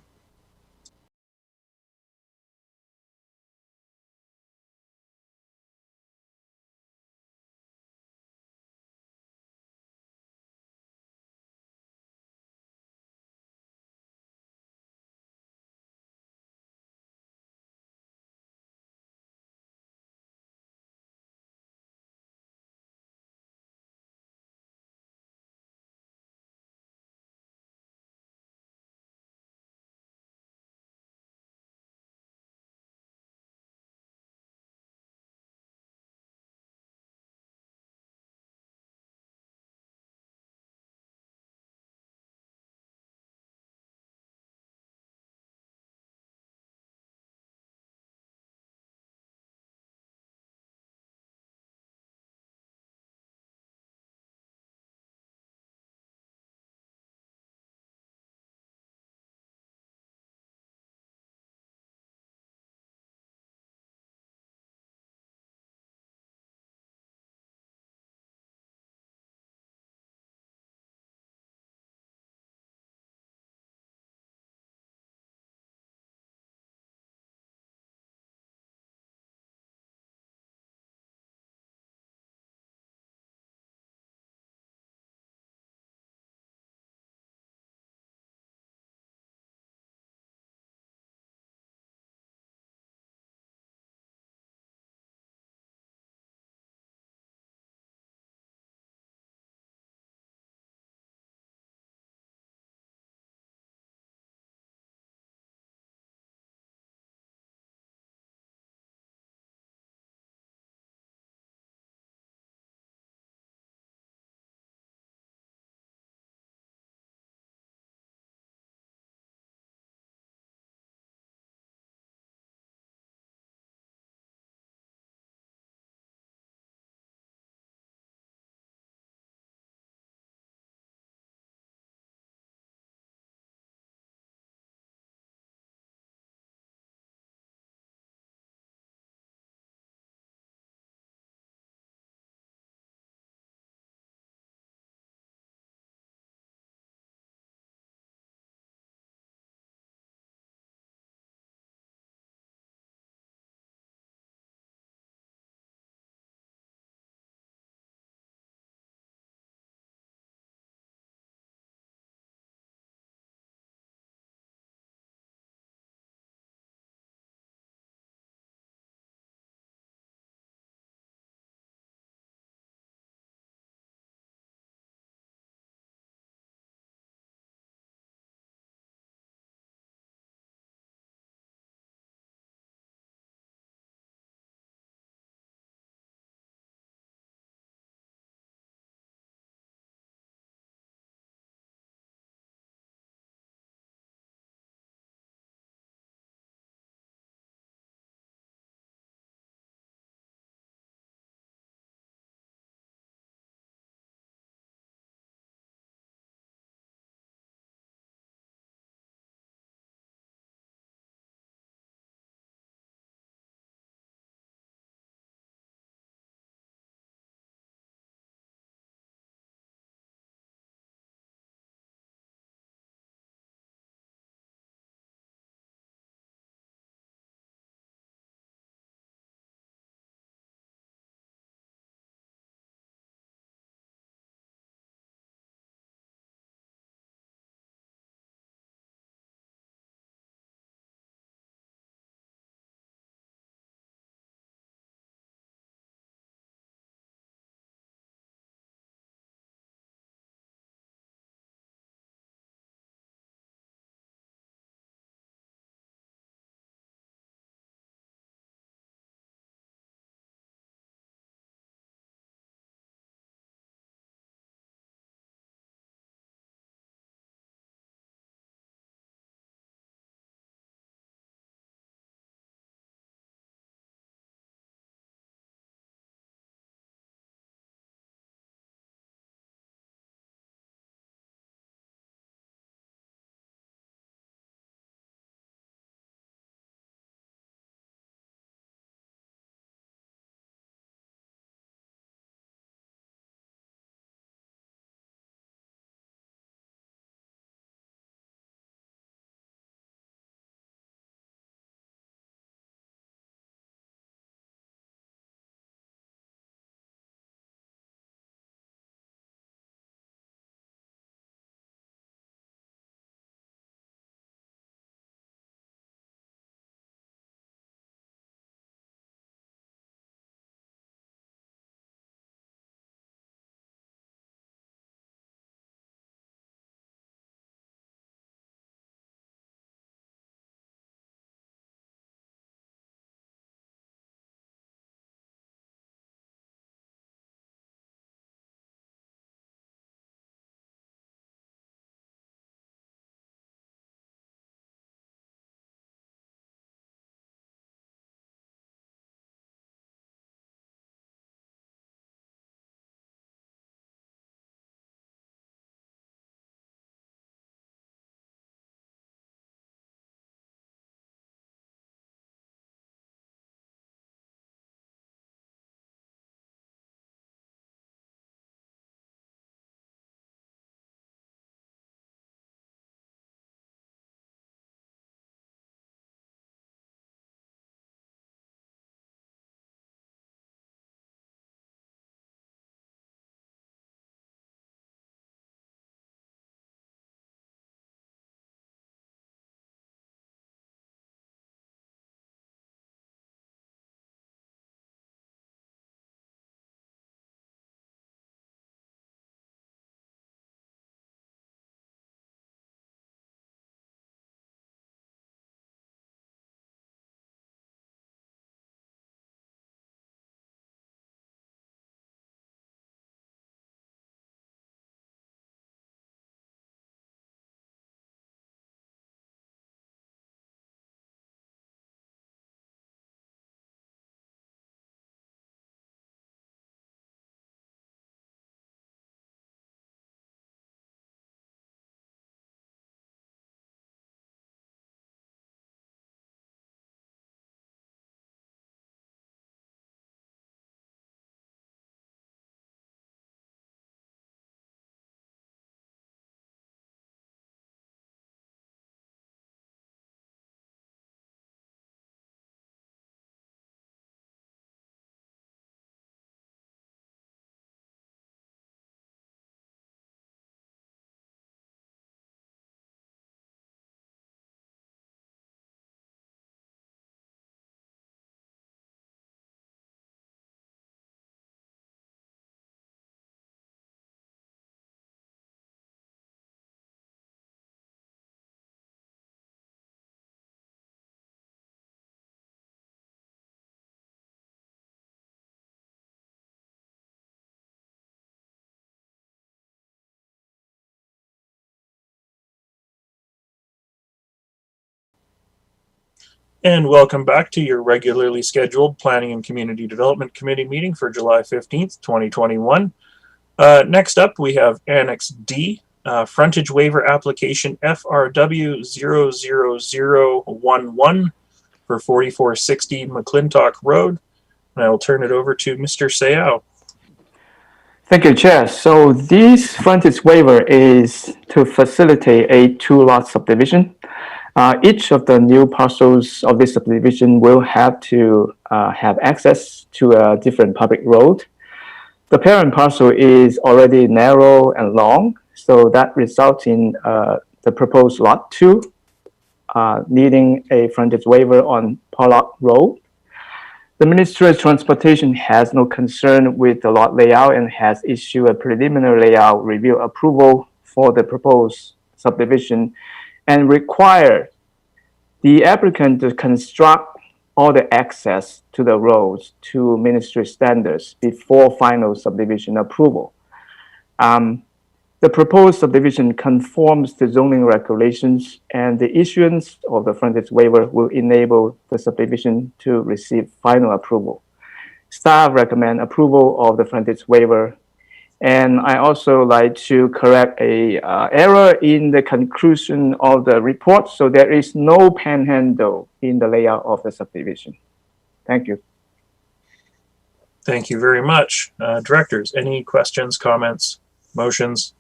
And welcome back to your regularly scheduled Planning and Community Development Committee meeting for July 15th, 2021. Next up, we have Annex D, Frontage Waiver Application FRW 00011 for 4460 Mcclintock Road. And I will turn it over to Mr. Sayao. Thank you, Chair. So this frontage waiver is to facilitate a two-lot subdivision. Each of the new parcels of this subdivision will have to have access to a different public road. The parent parcel is already narrow and long, so that results in the proposed lot 2 needing a frontage waiver on Pollock Road. The Ministry of Transportation has no concern with the lot layout and has issued a preliminary layout review approval for the proposed subdivision and require the applicant to construct all the access to the roads to ministry standards before final subdivision approval. The proposed subdivision conforms to zoning regulations, and the issuance of the frontage waiver will enable the subdivision to receive final approval. Staff recommend approval of the frontage waiver. And I also like to correct a error in the conclusion of the report. So there is no panhandle in the layout of the subdivision. Thank you. Thank you very much. Directors, any questions, comments, motions?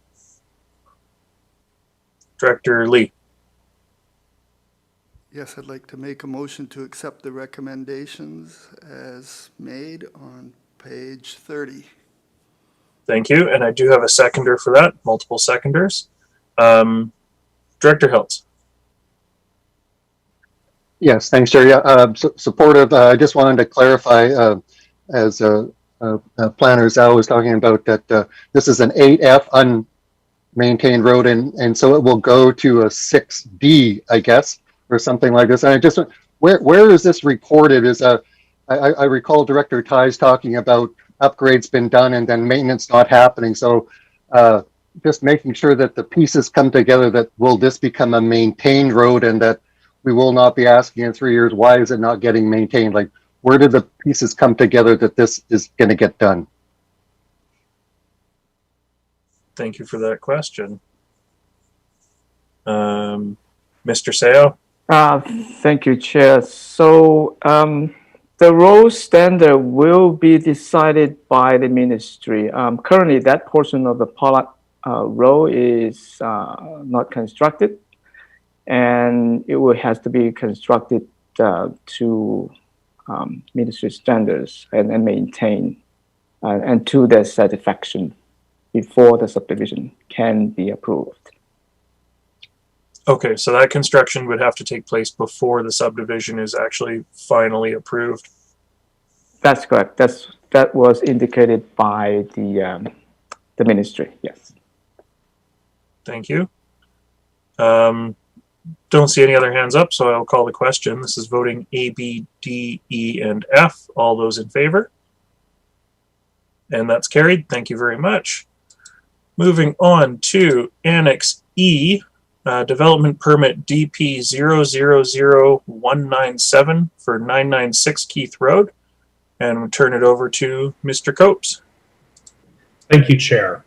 Director Lee. Yes, I'd like to make a motion to accept the recommendations as made on page 30. Thank you. And I do have a seconder for that, multiple seconders. Director Hiltz. Yes, thanks, Jerry. Supportive. I just wanted to clarify, as Planner Zhao was talking about, that this is an 8F unmaintained road, and so it will go to a 6D, I guess, or something like this. And I just, where is this recorded? I recall Director Tighe talking about upgrades been done and then maintenance not happening. So just making sure that the pieces come together, that will this become a maintained road, and that we will not be asking in 3 years, why is it not getting maintained? Like, where did the pieces come together that this is going to get done? Thank you for that question. Mr. Sayao? Thank you, Chair. So the road standard will be decided by the ministry. Currently, that portion of the Pollock Road is not constructed, and it will have to be constructed to ministry standards and maintained and to their satisfaction before the subdivision can be approved. Okay, so that construction would have to take place before the subdivision is actually finally approved. That's correct. That was indicated by the ministry. Yes. Thank you. Don't see any other hands up, so I'll call the question. This is voting A, B, D, E, and F. All those in favor? And that's carried. Thank you very much. Moving on to Annex E, Development Permit DP 000197 for 996 Keith Road. And we'll turn it over to Mr. Copes. Thank you, Chair.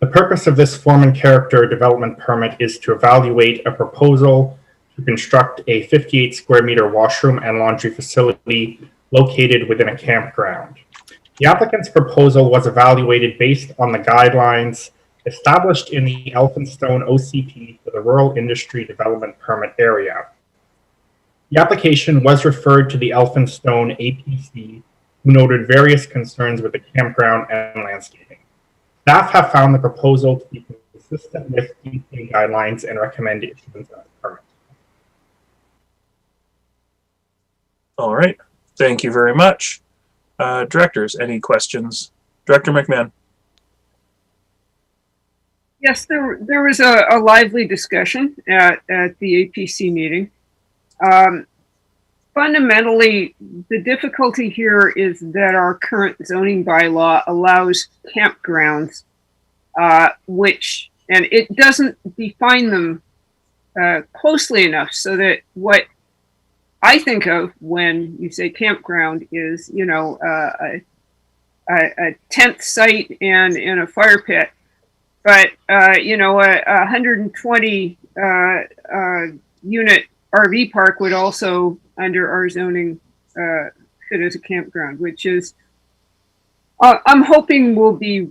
The purpose of this form and character development permit is to evaluate a proposal to construct a 58 square meter washroom and laundry facility located within a campground. The applicant's proposal was evaluated based on the guidelines established in the Elphinstone OCP for the Rural Industry Development Permit area. The application was referred to the Elphinstone APC, who noted various concerns with the campground and landscaping. Staff have found the proposal to be consistent with DEP guidelines and recommend issuance of the permit. All right. Thank you very much. Directors, any questions? Director McMahon. Yes, there was a lively discussion at the APC meeting. Fundamentally, the difficulty here is that our current zoning bylaw allows campgrounds, which, and it doesn't define them closely enough so that what I think of when you say campground is, you know, a tent site and a fire pit. But, you know, a 120 unit RV park would also, under our zoning, fit as a campground, which is, I'm hoping we'll be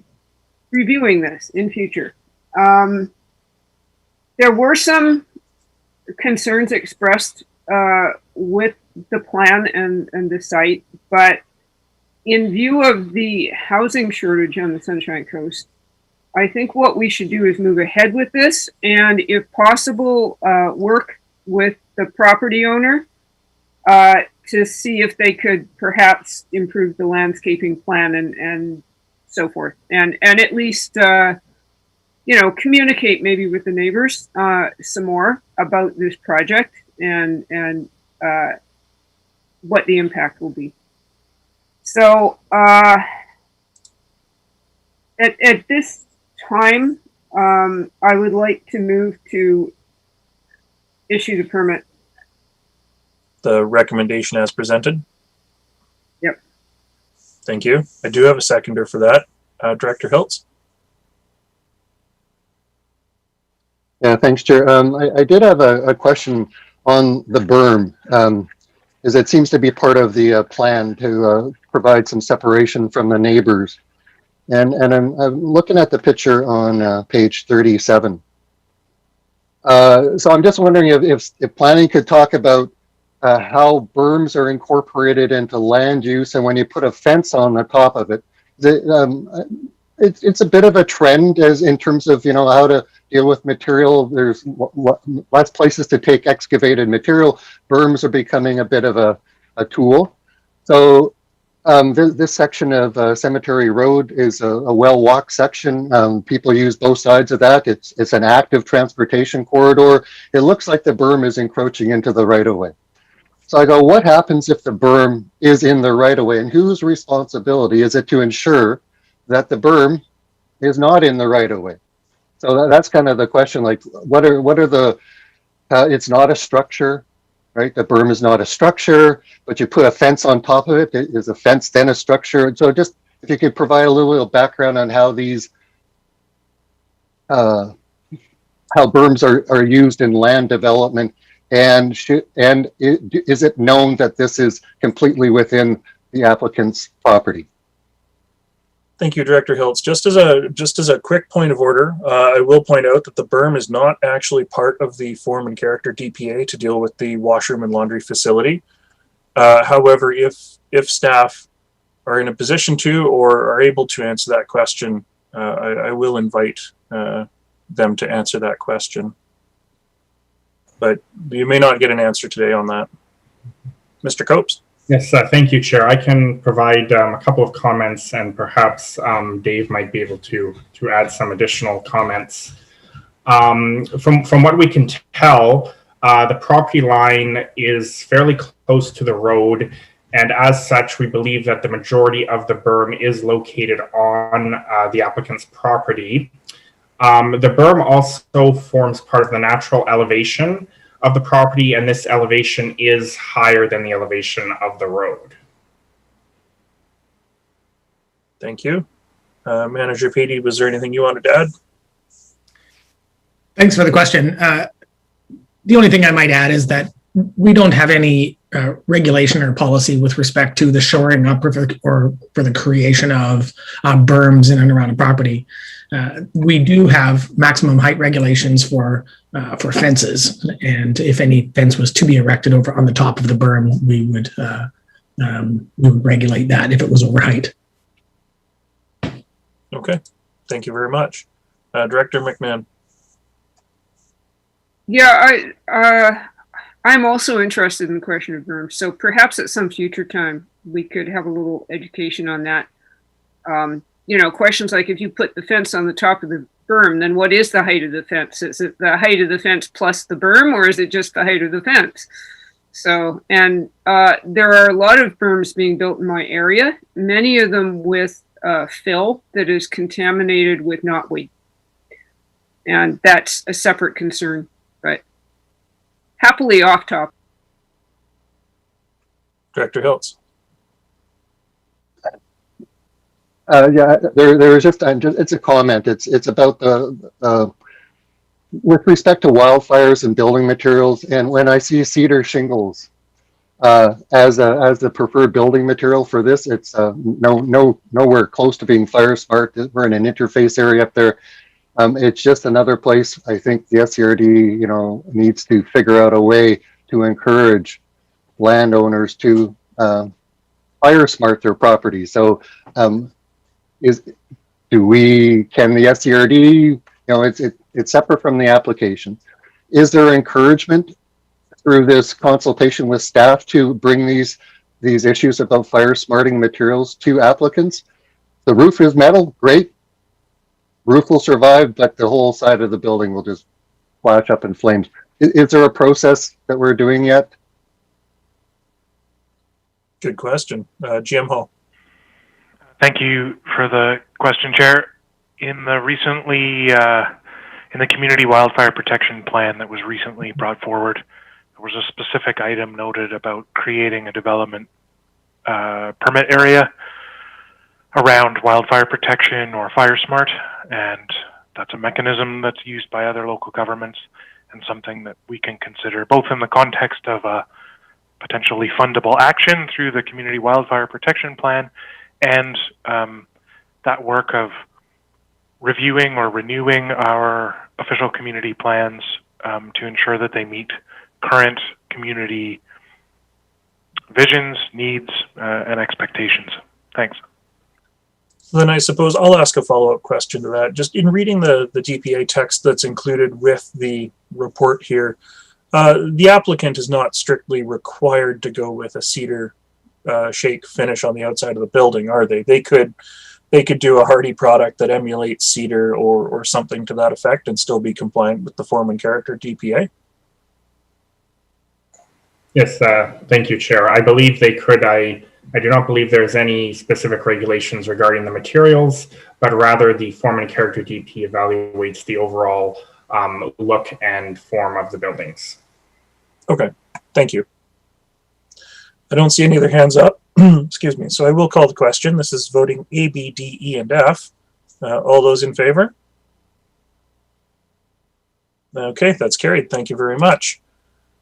reviewing this in future. There were some concerns expressed with the plan and the site, but in view of the housing shortage on the Sunshine Coast, I think what we should do is move ahead with this, and if possible, work with the property owner to see if they could perhaps improve the landscaping plan and so forth, and at least you know, communicate maybe with the neighbors some more about this project and what the impact will be. So at this time, I would like to move to issue the permit. The recommendation as presented. Yep. Thank you. I do have a seconder for that. Director Hiltz. Yeah, thanks, Chair. I did have a question on the berm, as it seems to be part of the plan to provide some separation from the neighbors. And I'm looking at the picture on page 37. So I'm just wondering if planning could talk about how berms are incorporated into land use, and when you put a fence on the top of it, it's a bit of a trend as in terms of, you know, how to deal with material. There's less places to take excavated material. Berms are becoming a bit of a tool. So this section of Cemetery Road is a well-walked section. People use both sides of that. It's an active transportation corridor. It looks like the berm is encroaching into the right-of-way. So I go, what happens if the berm is in the right-of-way, and whose responsibility is it to ensure that the berm is not in the right-of-way? So that's kind of the question. Like, what are the? It's not a structure, right? The berm is not a structure, but you put a fence on top of it. Is a fence then a structure? So just if you could provide a little background on how these, how berms are used in land development, and is it known that this is completely within the applicant's property? Thank you, Director Hiltz. Just as a quick point of order, I will point out that the berm is not actually part of the form and character DPA to deal with the washroom and laundry facility. However, if staff are in a position to or are able to answer that question, I will invite them to answer that question. But you may not get an answer today on that. Mr. Copes? Yes, thank you, Chair. I can provide a couple of comments, and perhaps Dave might be able to add some additional comments. From what we can tell, the property line is fairly close to the road, and as such, we believe that the majority of the berm is located on the applicant's property. The berm also forms part of the natural elevation of the property, and this elevation is higher than the elevation of the road. Thank you. Manager Patey, was there anything you wanted to add? Thanks for the question. The only thing I might add is that we don't have any regulation or policy with respect to the shoring up or for the creation of berms in and around a property. We do have maximum height regulations for fences, and if any fence was to be erected over on the top of the berm, we would regulate that if it was over height. Okay, thank you very much, Director McMahon. Yeah, I'm also interested in the question of berms, so perhaps at some future time we could have a little education on that. You know, questions like if you put the fence on the top of the berm, then what is the height of the fence? Is it the height of the fence plus the berm, or is it just the height of the fence? So, and there are a lot of berms being built in my area, many of them with fill that is contaminated with knotweed. And that's a separate concern, but happily off topic. Director Hiltz. Yeah, there was just, it's a comment. It's about the with respect to wildfires and building materials. And when I see cedar shingles as the preferred building material for this, it's nowhere close to being fire smart. We're in an interface area up there. It's just another place. I think the SCRD, needs to figure out a way to encourage landowners to fire smart their property. So, can the SCRD, it's separate from the application. Is there encouragement through this consultation with staff to bring these issues about fire smarting materials to applicants? The roof is metal, great. Roof will survive, but the whole side of the building will just flash up in flames. Is there a process that we're doing yet? Good question. GM Hall. Thank you for the question, Chair. In the community wildfire protection plan that was recently brought forward, there was a specific item noted about creating a development permit area around wildfire protection or fire smart, and that's a mechanism that's used by other local governments and something that we can consider both in the context of a potentially fundable action through the community wildfire protection plan and that work of reviewing or renewing our official community plans to ensure that they meet current community visions, needs, and expectations. Thanks. Then I suppose I'll ask a follow-up question to that. Just in reading the DPA text that's included with the report here, the applicant is not strictly required to go with a cedar shake finish on the outside of the building, are they? They could do a hardy product that emulates cedar or something to that effect and still be compliant with the form and character DPA. Yes, thank you, Chair. I believe they could. I do not believe there's any specific regulations regarding the materials, but rather the form and character DP evaluates the overall look and form of the buildings. Okay, thank you. I don't see any other hands up. Excuse me. So I will call the question. This is voting A, B, D, E, and F. All those in favor? Okay, that's carried. Thank you very much.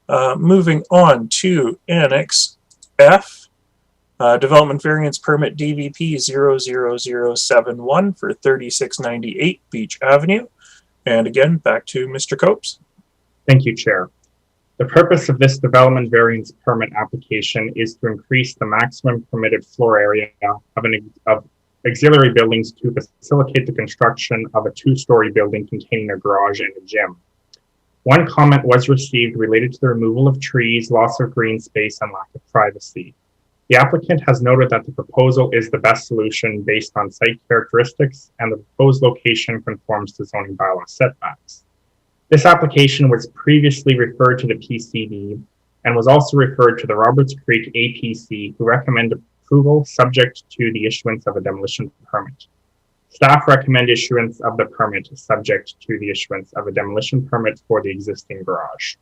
Moving on to Annex F. Development Variance Permit DVP 00071 for 3698 Beach Avenue. And again, back to Mr. Copes. Thank you, Chair. The purpose of this development variance permit application is to increase the maximum permitted floor area of auxiliary buildings to facilitate the construction of a two-story building containing a garage and a gym. One comment was received related to the removal of trees, loss of green space, and lack of privacy. The applicant has noted that the proposal is the best solution based on site characteristics and the proposed location conforms to zoning bylaw setbacks. This application was previously referred to the PCD and was also referred to the Roberts Creek APC, who recommend approval subject to the issuance of a demolition permit. Staff recommend issuance of the permit subject to the issuance of a demolition permit for the existing garage.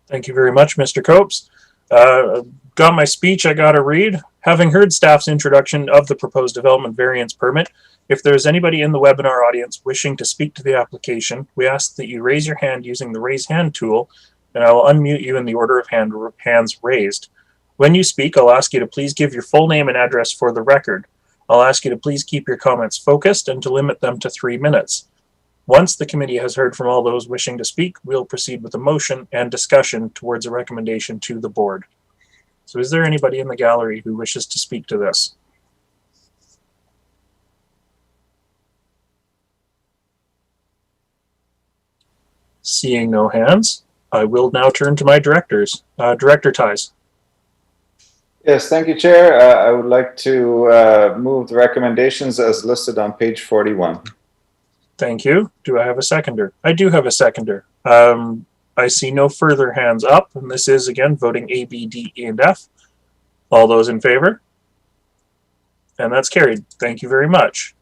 Thank you very much, Mr. Copes. Got my speech I got to read. Having heard staff's introduction of the proposed development variance permit, if there is anybody in the webinar audience wishing to speak to the application, we ask that you raise your hand using the raise hand tool, and I will unmute you in the order of hands raised. When you speak, I'll ask you to please give your full name and address for the record. I'll ask you to please keep your comments focused and to limit them to 3 minutes. Once the committee has heard from all those wishing to speak, we'll proceed with a motion and discussion towards a recommendation to the board. So is there anybody in the gallery who wishes to speak to this? Seeing no hands, I will now turn to my directors. Director Ties. Yes, thank you, Chair. I would like to move the recommendations as listed on page 41. Thank you. Do I have a seconder? I do have a seconder. I see no further hands up, and this is again voting A, B, D, E, and F. All those in favor? And that's carried. Thank you very much.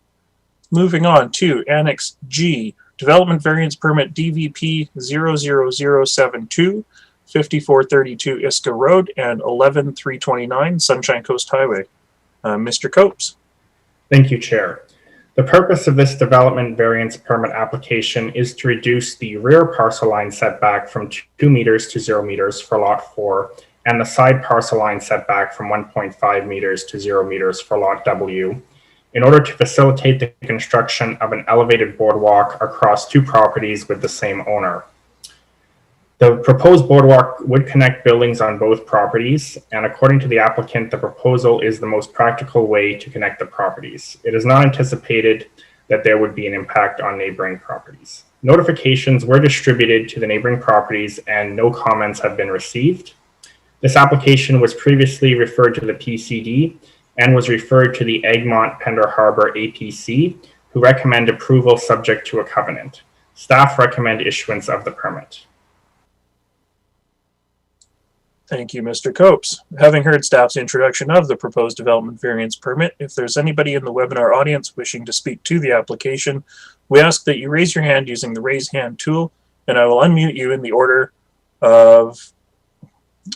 Moving on to Annex G, Development Variance Permit DVP 00072 5432 Isca Road, and 11329 Sunshine Coast Highway. Mr. Copes. Thank you, Chair. The purpose of this development variance permit application is to reduce the rear parcel line setback from 2 meters to 0 meters for Lot 4, and the side parcel line setback from 1.5 meters to 0 meters for Lot W, in order to facilitate the construction of an elevated boardwalk across 2 properties with the same owner. The proposed boardwalk would connect buildings on both properties, and according to the applicant, the proposal is the most practical way to connect the properties. It is not anticipated that there would be an impact on neighboring properties. Notifications were distributed to the neighboring properties and no comments have been received. This application was previously referred to the PCD and was referred to the Egmont Pender Harbor APC, who recommend approval subject to a covenant. Staff recommend issuance of the permit. Thank you, Mr. Copes. Having heard staff's introduction of the proposed development variance permit, if there's anybody in the webinar audience wishing to speak to the application, we ask that you raise your hand using the raise hand tool, and I will unmute you in the order of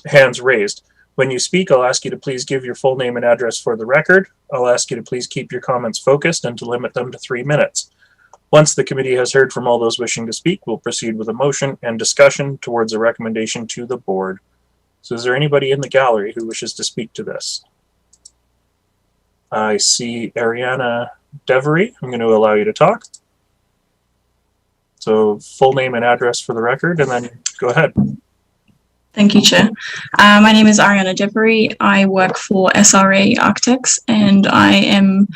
hands raised. When you speak, I'll ask you to please give your full name and address for the record. I'll ask you to please keep your comments focused and to limit them to 3 minutes. Once the committee has heard from all those wishing to speak, we'll proceed with a motion and discussion towards a recommendation to the board. So is there anybody in the gallery who wishes to speak to this? I see Ariana Devery. I'm going to allow you to talk. So full name and address for the record, and then go ahead. Thank you, Chair. My name is Ariana Devery. I work for SRA Architects, and I am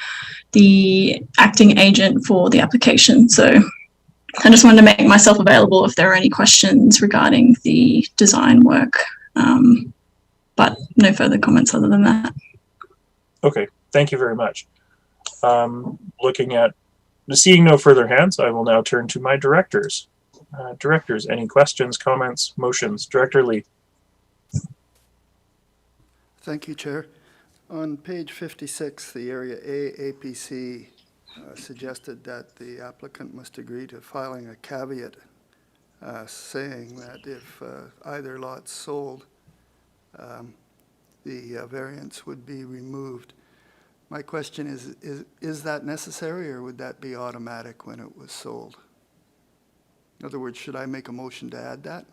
the acting agent for the application. So I just wanted to make myself available if there are any questions regarding the design work. But no further comments other than that. Okay, thank you very much. Seeing no further hands, I will now turn to my directors. Directors, any questions, comments, motions? Director Lee. Thank you, Chair. On page 56, the Area A APC suggested that the applicant must agree to filing a caveat saying that if either lot's sold, the variance would be removed. My question is that necessary, or would that be automatic when it was sold? In other words, should I make a motion to add that?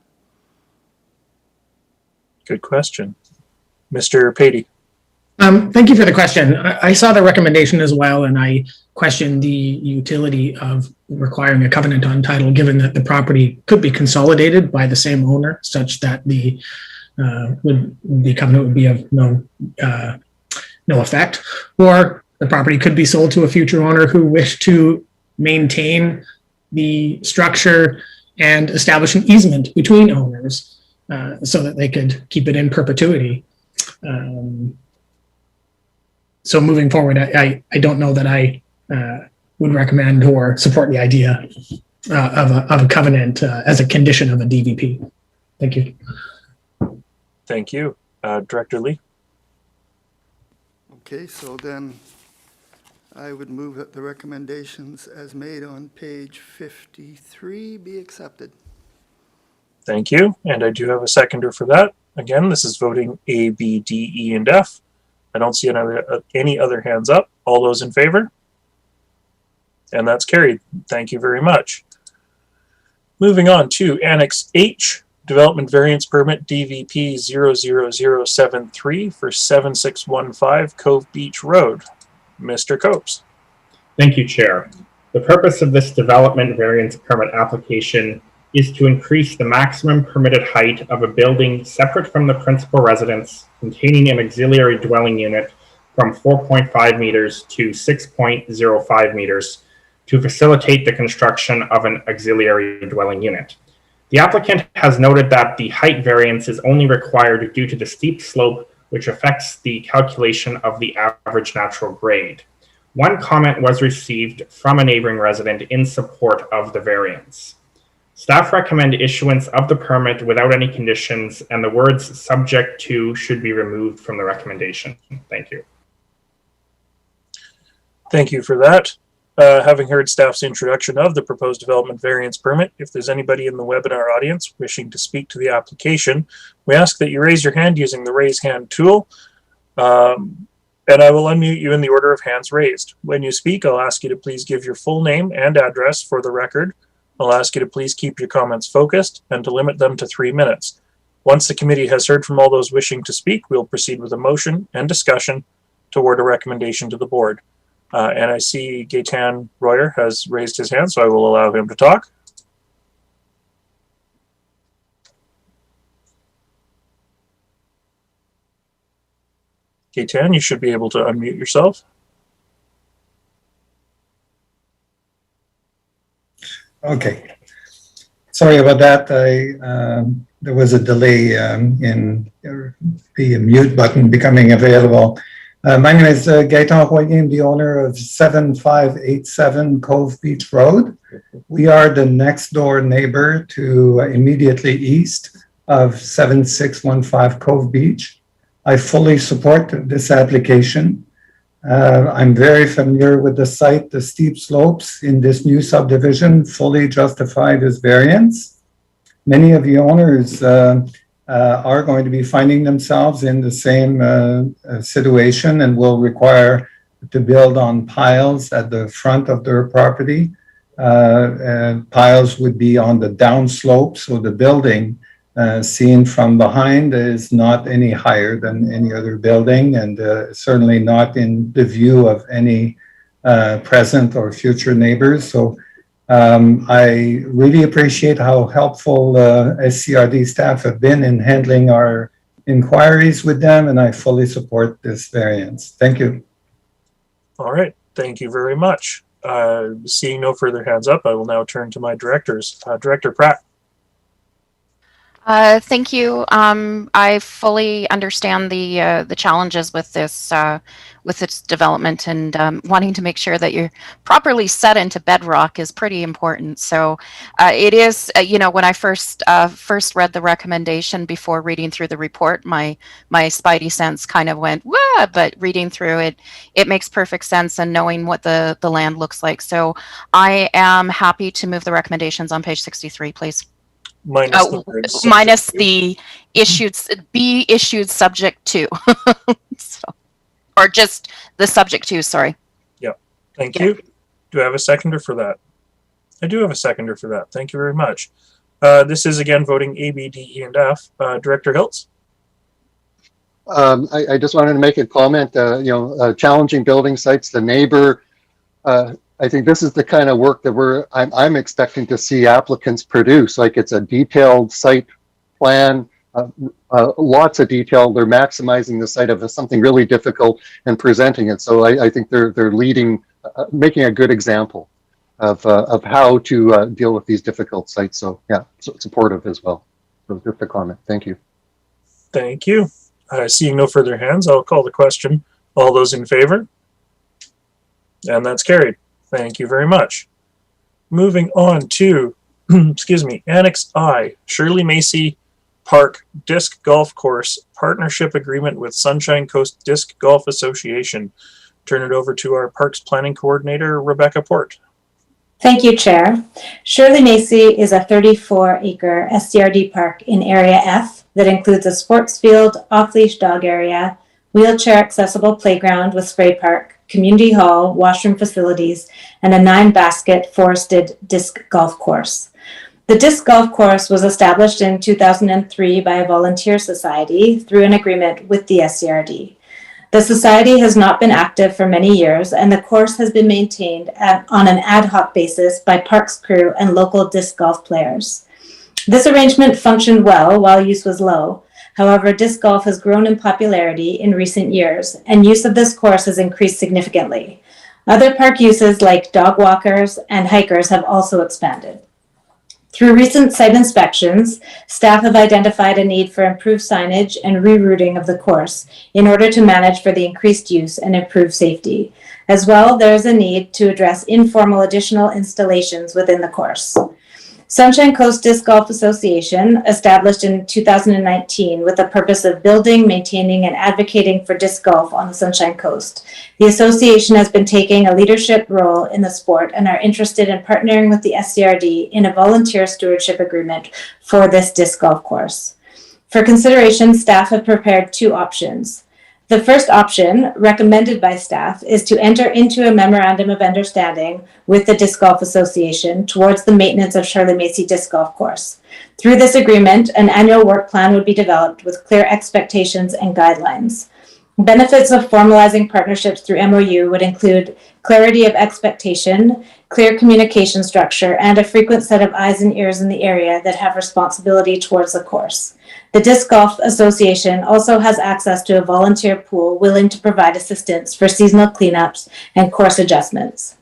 Good question. Mr. Patey. Thank you for the question. I saw the recommendation as well, and I questioned the utility of requiring a covenant on title, given that the property could be consolidated by the same owner, such that the covenant would be of no effect, or the property could be sold to a future owner who wished to maintain the structure and establish an easement between owners so that they could keep it in perpetuity. So moving forward, I don't know that I would recommend or support the idea of a covenant as a condition of a DVP. Thank you. Thank you. Director Lee. Okay, so then I would move that the recommendations as made on page 53 be accepted. Thank you. And I do have a seconder for that. Again, this is voting A, B, D, E, and F. I don't see any other hands up. All those in favor? And that's carried. Thank you very much. Moving on to Annex H, Development Variance Permit DVP 00073 for 7615 Cove Beach Road. Mr. Copes. Thank you, Chair. The purpose of this development variance permit application is to increase the maximum permitted height of a building separate from the principal residence containing an auxiliary dwelling unit from 4.5 meters to 6.05 meters to facilitate the construction of an auxiliary dwelling unit. The applicant has noted that the height variance is only required due to the steep slope, which affects the calculation of the average natural grade. One comment was received from a neighboring resident in support of the variance. Staff recommend issuance of the permit without any conditions, and the words "subject to" should be removed from the recommendation. Thank you. Thank you for that. Having heard staff's introduction of the proposed development variance permit, if there's anybody in the webinar audience wishing to speak to the application, we ask that you raise your hand using the raise hand tool, and I will unmute you in the order of hands raised. When you speak, I'll ask you to please give your full name and address for the record. I'll ask you to please keep your comments focused and to limit them to 3 minutes. Once the committee has heard from all those wishing to speak, we'll proceed with a motion and discussion toward a recommendation to the board. And I see Gaetan Royer has raised his hand, so I will allow him to talk. Gaetan, you should be able to unmute yourself. Okay. Sorry about that. There was a delay in the mute button becoming available. My name is Gaetan Royer. I'm the owner of 7587 Cove Beach Road. We are the next door neighbor to immediately east of 7615 Cove Beach. I fully support this application. I'm very familiar with the site. The steep slopes in this new subdivision fully justify this variance. Many of the owners are going to be finding themselves in the same situation and will require to build on piles at the front of their property. Piles would be on the downslope, so the building seen from behind is not any higher than any other building, and certainly not in the view of any present or future neighbors. So I really appreciate how helpful SCRD staff have been in handling our inquiries with them, and I fully support this variance. Thank you. All right, thank you very much. Seeing no further hands up, I will now turn to my directors. Director Pratt. Thank you. I fully understand the challenges with this development, and wanting to make sure that you're properly set into bedrock is pretty important. So it is, when I first read the recommendation before reading through the report, my spidey sense kind of went, wah, but reading through it, it makes perfect sense, and knowing what the land looks like. So I am happy to move the recommendations on page 63, please. Minus the issued subject to. So, or just the subject to, sorry. Yep. Thank you. Do I have a seconder for that? I do have a seconder for that. Thank you very much. This is again voting A, B, D, E, and F. Director Hiltz. I just wanted to make a comment, challenging building sites, the neighbor, I think this is the kind of work that I'm expecting to see applicants produce. Like, it's a detailed site plan, lots of detail. They're maximizing the site of something really difficult and presenting it. So I think they're leading, making a good example of how to deal with these difficult sites. So yeah, supportive as well. So just a comment. Thank you. Thank you. Seeing no further hands, I'll call the question. All those in favor? And that's carried. Thank you very much. Moving on to, excuse me, Annex I, Shirley Macy Park Disc Golf Course Partnership Agreement with Sunshine Coast Disc Golf Association. Turn it over to our Parks Planning Coordinator, Rebecca Port. Thank you, Chair. Shirley Macy is a 34-acre SCRD park in Area F that includes a sports field, off-leash dog area, wheelchair-accessible playground with spray park, community hall, washroom facilities, and a 9-basket forested disc golf course. The disc golf course was established in 2003 by a volunteer society through an agreement with the SCRD. The society has not been active for many years, and the course has been maintained on an ad hoc basis by parks crew and local disc golf players. This arrangement functioned well while use was low. However, disc golf has grown in popularity in recent years, and use of this course has increased significantly. Other park uses like dog walkers and hikers have also expanded. Through recent site inspections, staff have identified a need for improved signage and rerouting of the course in order to manage for the increased use and improve safety. As well, there is a need to address informal additional installations within the course. Sunshine Coast Disc Golf Association, established in 2019 with the purpose of building, maintaining, and advocating for disc golf on the Sunshine Coast. The association has been taking a leadership role in the sport and are interested in partnering with the SCRD in a volunteer stewardship agreement for this disc golf course. For consideration, staff have prepared two options. The first option, recommended by staff, is to enter into a memorandum of understanding with the Disc Golf Association towards the maintenance of Shirley Macy Disc Golf Course. Through this agreement, an annual work plan would be developed with clear expectations and guidelines. Benefits of formalizing partnerships through MOU would include clarity of expectation, clear communication structure, and a frequent set of eyes and ears in the area that have responsibility towards the course. The Disc Golf Association also has access to a volunteer pool willing to provide assistance for seasonal cleanups and course adjustments.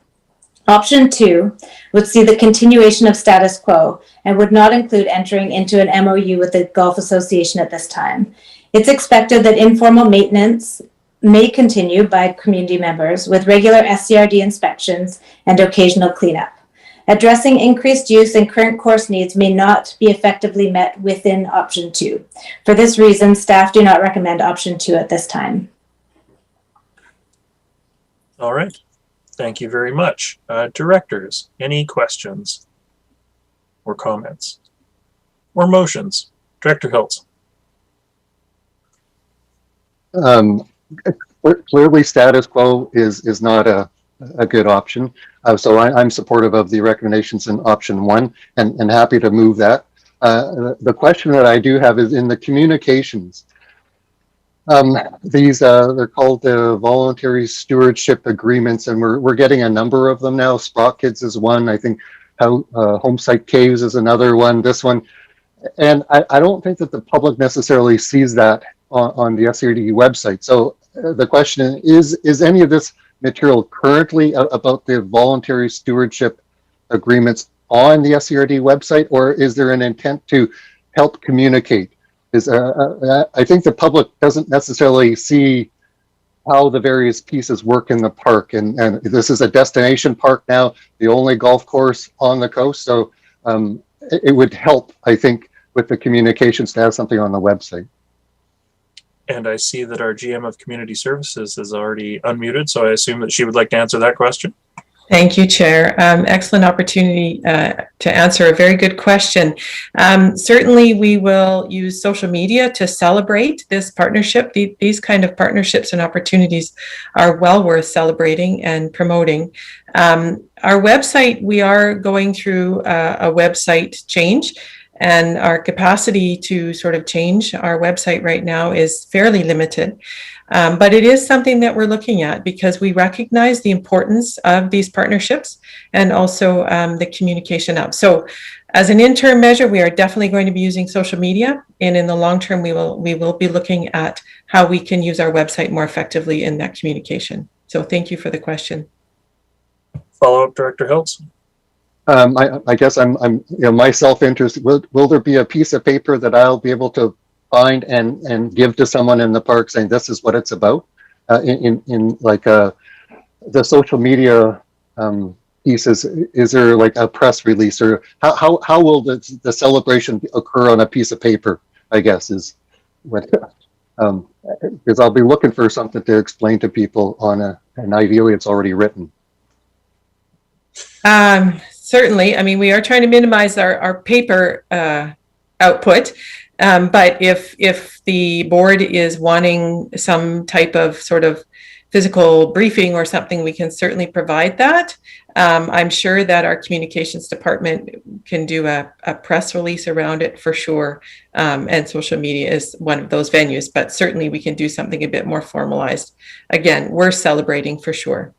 Option 2 would see the continuation of status quo and would not include entering into an MOU with the Golf Association at this time. It's expected that informal maintenance may continue by community members with regular SCRD inspections and occasional cleanup. Addressing increased use and current course needs may not be effectively met within option 2. For this reason, staff do not recommend option 2 at this time. All right. Thank you very much. Directors, any questions or comments or motions? Director Hiltz. Clearly, status quo is not a good option. So I'm supportive of the recommendations in option 1 and happy to move that. The question that I do have is in the communications. These they're called the voluntary stewardship agreements, and we're getting a number of them now. Sprock Kids is one. I think Homesite Caves is another one. This one, and I don't think that the public necessarily sees that on the SCRD website. So the question is any of this material currently about the voluntary stewardship agreements on the SCRD website, or is there an intent to help communicate? I think the public doesn't necessarily see how the various pieces work in the park, and this is a destination park now, the only golf course on the coast, so it would help, I think, with the communications to have something on the website. And I see that our GM of Community Services is already unmuted, so I assume that she would like to answer that question. Thank you, Chair. Excellent opportunity to answer a very good question. Certainly, we will use social media to celebrate this partnership. These kind of partnerships and opportunities are well worth celebrating and promoting. Our website, we are going through a website change, and our capacity to sort of change our website right now is fairly limited. But it is something that we're looking at because we recognize the importance of these partnerships and also the communication up. So as an interim measure, we are definitely going to be using social media. And in the long term, we will be looking at how we can use our website more effectively in that communication. So thank you for the question. Follow-up, Director Hiltz. I guess I'm my self-interest. Will there be a piece of paper that I'll be able to find and give to someone in the park saying this is what it's about? In like the social media pieces, is there like a press release, or how will the celebration occur on a piece of paper? I guess is what because I'll be looking for something to explain to people on and ideally it's already written. Certainly. I mean, we are trying to minimize our paper output, but if the board is wanting some type of sort of physical briefing or something, we can certainly provide that. I'm sure that our communications department can do a press release around it for sure, and social media is one of those venues, but certainly we can do something a bit more formalized. Again, we're celebrating for sure.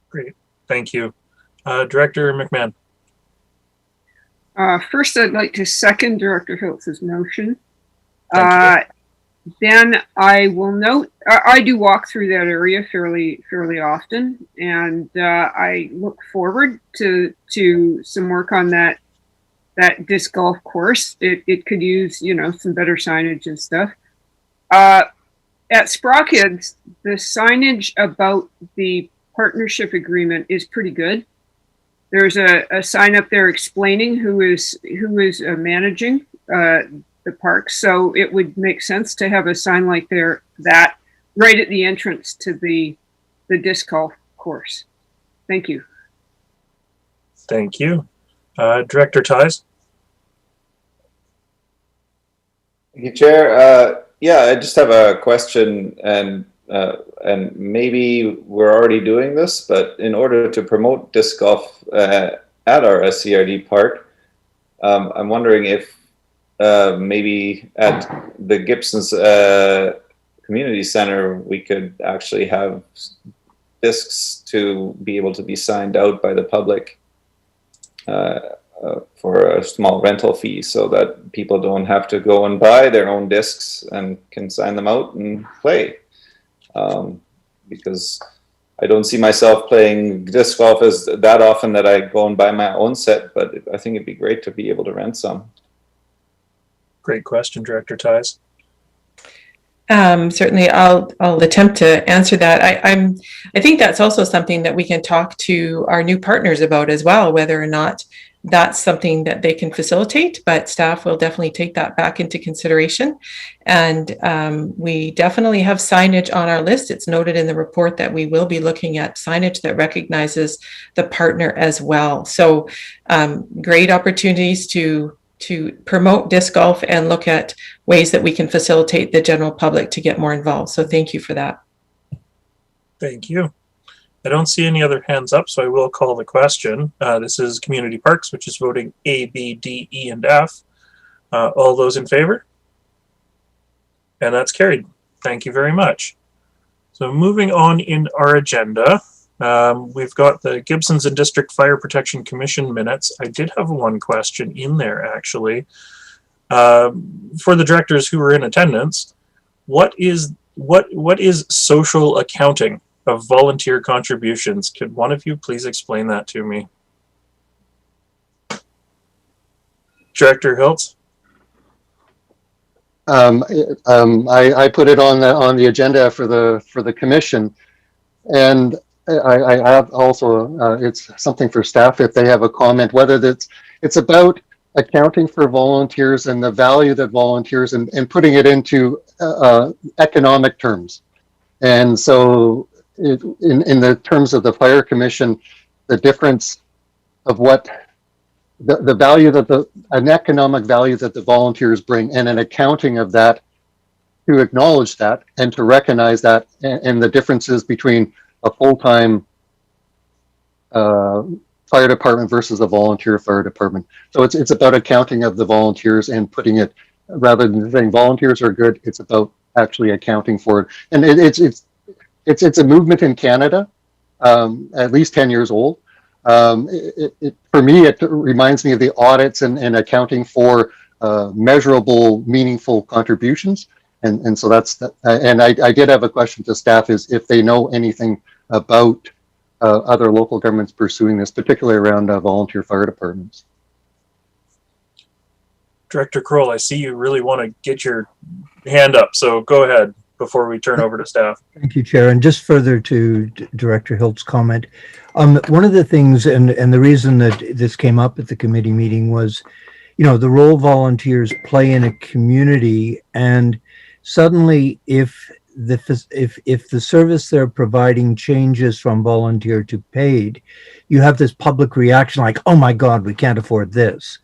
Great. Thank you. Director McMahon. First, I'd like to second Director Hiltz's motion. Then I will note, I do walk through that area fairly often, and I look forward to some work on that disc golf course. It could use, some better signage and stuff. At Sprockheads, the signage about the partnership agreement is pretty good. there's a sign up there explaining who is managing the park. So it would make sense to have a sign like that right at the entrance to the disc golf course. Thank you. Thank you. Director Ties? Thank you, Chair. Yeah, I just have a question, and maybe we're already doing this, but in order to promote disc golf at our SCRD park, I'm wondering if maybe at the Gibsons Community Center, we could actually have discs to be able to be signed out by the public for a small rental fee, so that people don't have to go and buy their own discs and can sign them out and play. Because I don't see myself playing disc golf as that often that I go and buy my own set, but I think it'd be great to be able to rent some. Great question, Director Ties. Certainly, I'll attempt to answer that. I think that's also something that we can talk to our new partners about as well, whether or not that's something that they can facilitate, but staff will definitely take that back into consideration. And we definitely have signage on our list. It's noted in the report that we will be looking at signage that recognizes the partner as well. So great opportunities to promote disc golf and look at ways that we can facilitate the general public to get more involved. So thank you for that. Thank you. I don't see any other hands up, so I will call the question. This is Community Parks, which is voting A, B, D, E, and F. All those in favor? And that's carried. Thank you very much. So moving on in our agenda, we've got the Gibsons and District Fire Protection Commission minutes. I did have one question in there, actually. For the directors who were in attendance, what is social accounting of volunteer contributions? Could one of you please explain that to me? Director Hiltz? I put it on the agenda for the commission, and I have also it's something for staff if they have a comment, whether it's about accounting for volunteers and the value that volunteers and putting it into economic terms. And so in the terms of the fire commission, the difference of what the value that an economic value that the volunteers bring, and an accounting of that to acknowledge that and to recognize that, and the differences between a full-time fire department versus a volunteer fire department. So it's about accounting of the volunteers and putting it, rather than saying volunteers are good, it's about actually accounting for it. And it's a movement in Canada, at least 10 years old. For me, it reminds me of the audits and accounting for measurable, meaningful contributions. And so that's that. And I did have a question to staff, is if they know anything about other local governments pursuing this, particularly around volunteer fire departments. Director Kroll, I see you really want to get your hand up, so go ahead before we turn over to staff. Thank you, Chair. And just further to Director Hilt's comment, one of the things, and the reason that this came up at the committee meeting was, the role volunteers play in a community, and suddenly if the service they're providing changes from volunteer to paid, you have this public reaction like, oh my God, we can't afford this.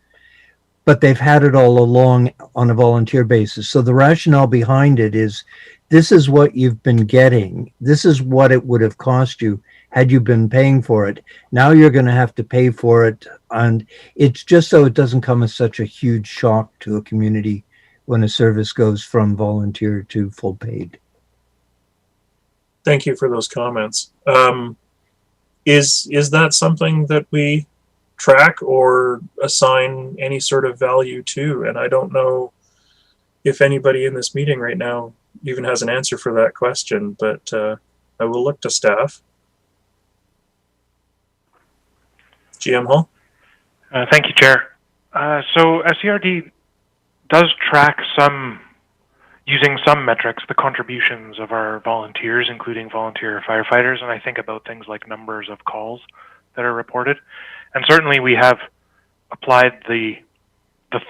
But they've had it all along on a volunteer basis. So the rationale behind it is, this is what you've been getting. This is what it would have cost you had you been paying for it. Now you're going to have to pay for it. And it's just so it doesn't come as such a huge shock to a community when a service goes from volunteer to full paid. Thank you for those comments. Is that something that we track or assign any sort of value to? And I don't know if anybody in this meeting right now even has an answer for that question, but I will look to staff. GM Hall? Thank you, Chair. So SCRD does track using some metrics, the contributions of our volunteers, including volunteer firefighters, and I think about things like numbers of calls that are reported. And certainly we have applied the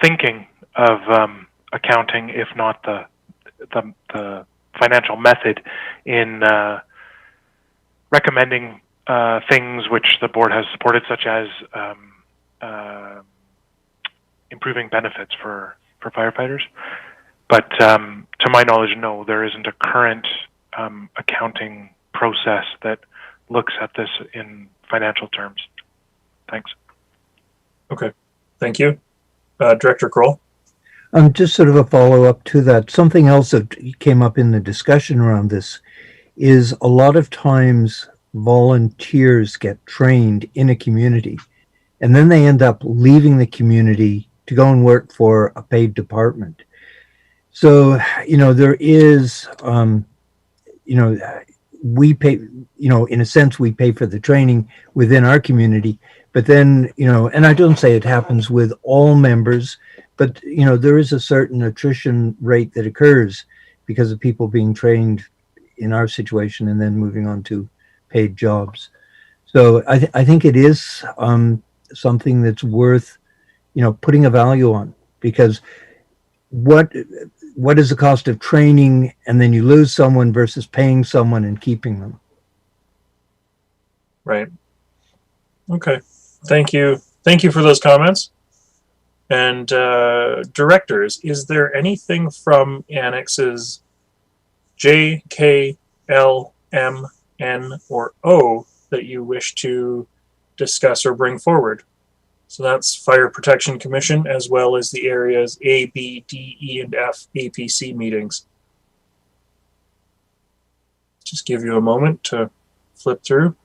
thinking of accounting, if not the financial method, in recommending things which the board has supported, such as improving benefits for firefighters. But to my knowledge, no, there isn't a current accounting process that looks at this in financial terms. Thanks. Okay, thank you. Director Kroll? Just sort of a follow-up to that. Something else that came up in the discussion around this is a lot of times volunteers get trained in a community, and then they end up leaving the community to go and work for a paid department. So, there is, we pay, in a sense, we pay for the training within our community, but then, and I don't say it happens with all members, but, there is a certain attrition rate that occurs because of people being trained in our situation and then moving on to paid jobs. So I think it is something that's worth, putting a value on, because what is the cost of training and then you lose someone versus paying someone and keeping them? Right. Okay. Thank you. Thank you for those comments. And directors, is there anything from Annexes J, K, L, M, N, or O that you wish to discuss or bring forward? So that's Fire Protection Commission, as well as the areas A, B, D, E, and F APC meetings. Just give you a moment to flip through.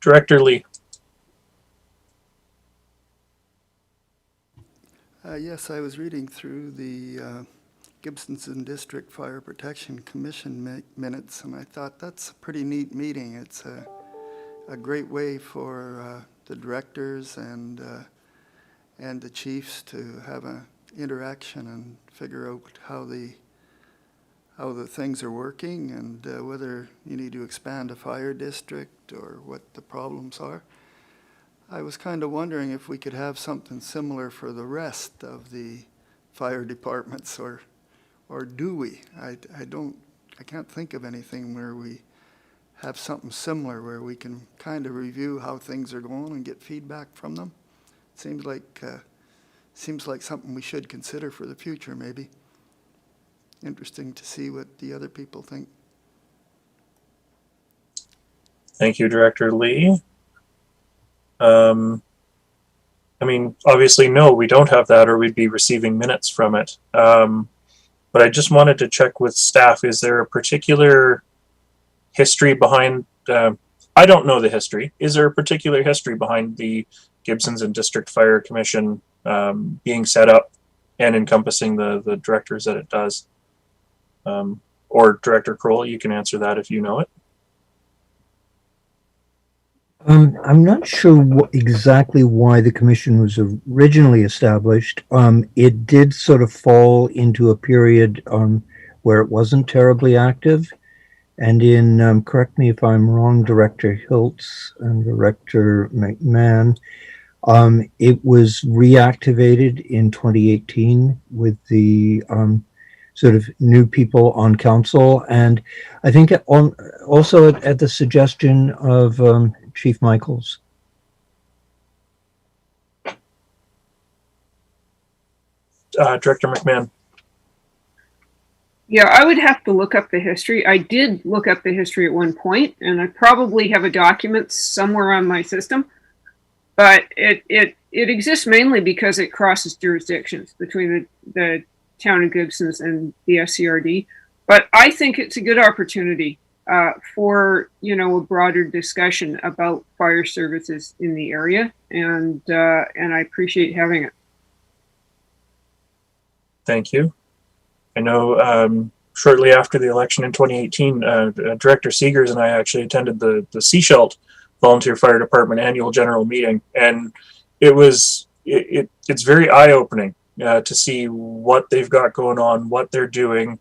Director Lee. Yes, I was reading through the Gibsons and District Fire Protection Commission minutes, and I thought that's a pretty neat meeting. It's a great way for the directors and the chiefs to have an interaction and figure out how the things are working and whether you need to expand a fire district or what the problems are. I was kind of wondering if we could have something similar for the rest of the fire departments, or do we? I can't think of anything where we have something similar where we can kind of review how things are going and get feedback from them. Seems like something we should consider for the future, maybe. Interesting to see what the other people think. Thank you, Director Lee. I mean, obviously, no, we don't have that, or we'd be receiving minutes from it. But I just wanted to check with staff, is there a particular history behind, I don't know the history, is there a particular history behind the Gibsons and District Fire Commission being set up and encompassing the directors that it does? Or Director Kroll, you can answer that if you know it. I'm not sure exactly why the commission was originally established. It did sort of fall into a period where it wasn't terribly active. And in, correct me if I'm wrong, Director Hiltz and Director McMahon, it was reactivated in 2018 with the sort of new people on council. And I think also at the suggestion of Chief Michaels. Director McMahon. Yeah, I would have to look up the history. I did look up the history at one point, and I probably have a document somewhere on my system. But it exists mainly because it crosses jurisdictions between the town of Gibsons and the SCRD. But I think it's a good opportunity for, a broader discussion about fire services in the area, and I appreciate having it. Thank you. I know shortly after the election in 2018, Director Seegers and I actually attended the Seashelt Volunteer Fire Department annual general meeting, and it's very eye-opening to see what they've got going on, what they're doing.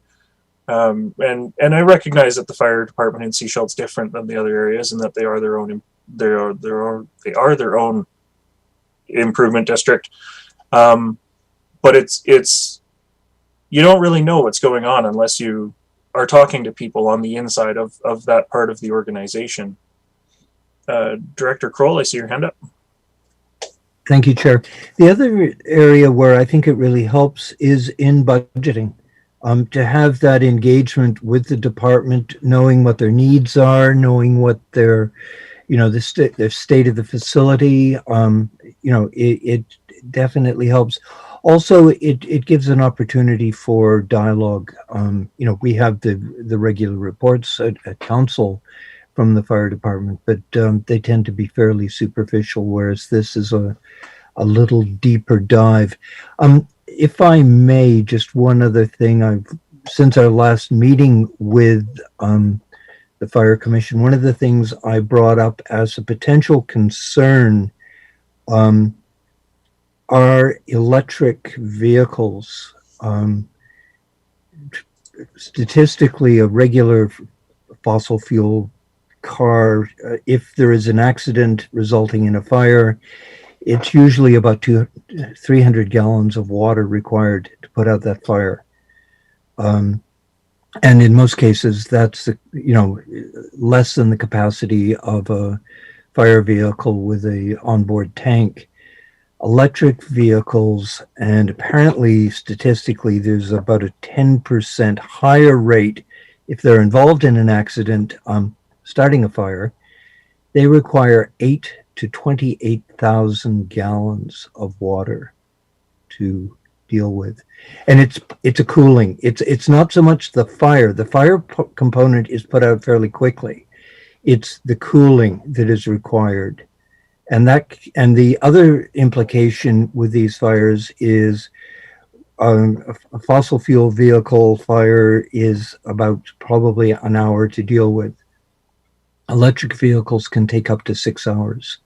And I recognize that the fire department in Seashelt's different than the other areas, and that they are their own their own improvement district. But it's you don't really know what's going on unless you are talking to people on the inside of that part of the organization. Director Kroll, I see your hand up. Thank you, Chair. The other area where I think it really helps is in budgeting. To have that engagement with the department, knowing what their needs are, knowing what their, the state of the facility, it definitely helps. Also, it gives an opportunity for dialogue. We have the regular reports at council from the fire department, but they tend to be fairly superficial, whereas this is a little deeper dive. If I may, just one other thing. Since our last meeting with the Fire Commission, one of the things I brought up as a potential concern are electric vehicles. Statistically, a regular fossil fuel car, if there is an accident resulting in a fire, it's usually about 300 gallons of water required to put out that fire. And in most cases, that's less than the capacity of a fire vehicle with a onboard tank. Electric vehicles, and apparently statistically, there's about a 10% higher rate if they're involved in an accident starting a fire. They require 8,000 to 28,000 gallons of water to deal with, and it's a cooling. It's not so much the fire. The fire component is put out fairly quickly. It's the cooling that is required, and the other implication with these fires is a fossil fuel vehicle fire is about probably an hour to deal with. Electric vehicles can take up to 6 hours.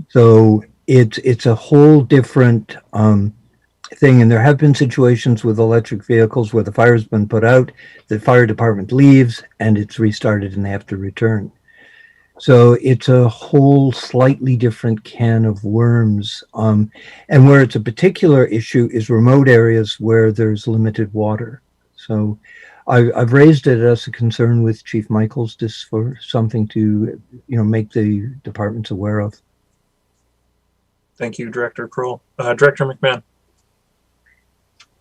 So it's a whole different thing, and there have been situations with electric vehicles where the fire's been put out, the fire department leaves, and it's restarted and they have to return. So it's a whole slightly different can of worms. And where it's a particular issue is remote areas where there's limited water. So I've raised it as a concern with Chief Michaels, just for something to make the departments aware of. Thank you, Director Kroll. Director McMahon.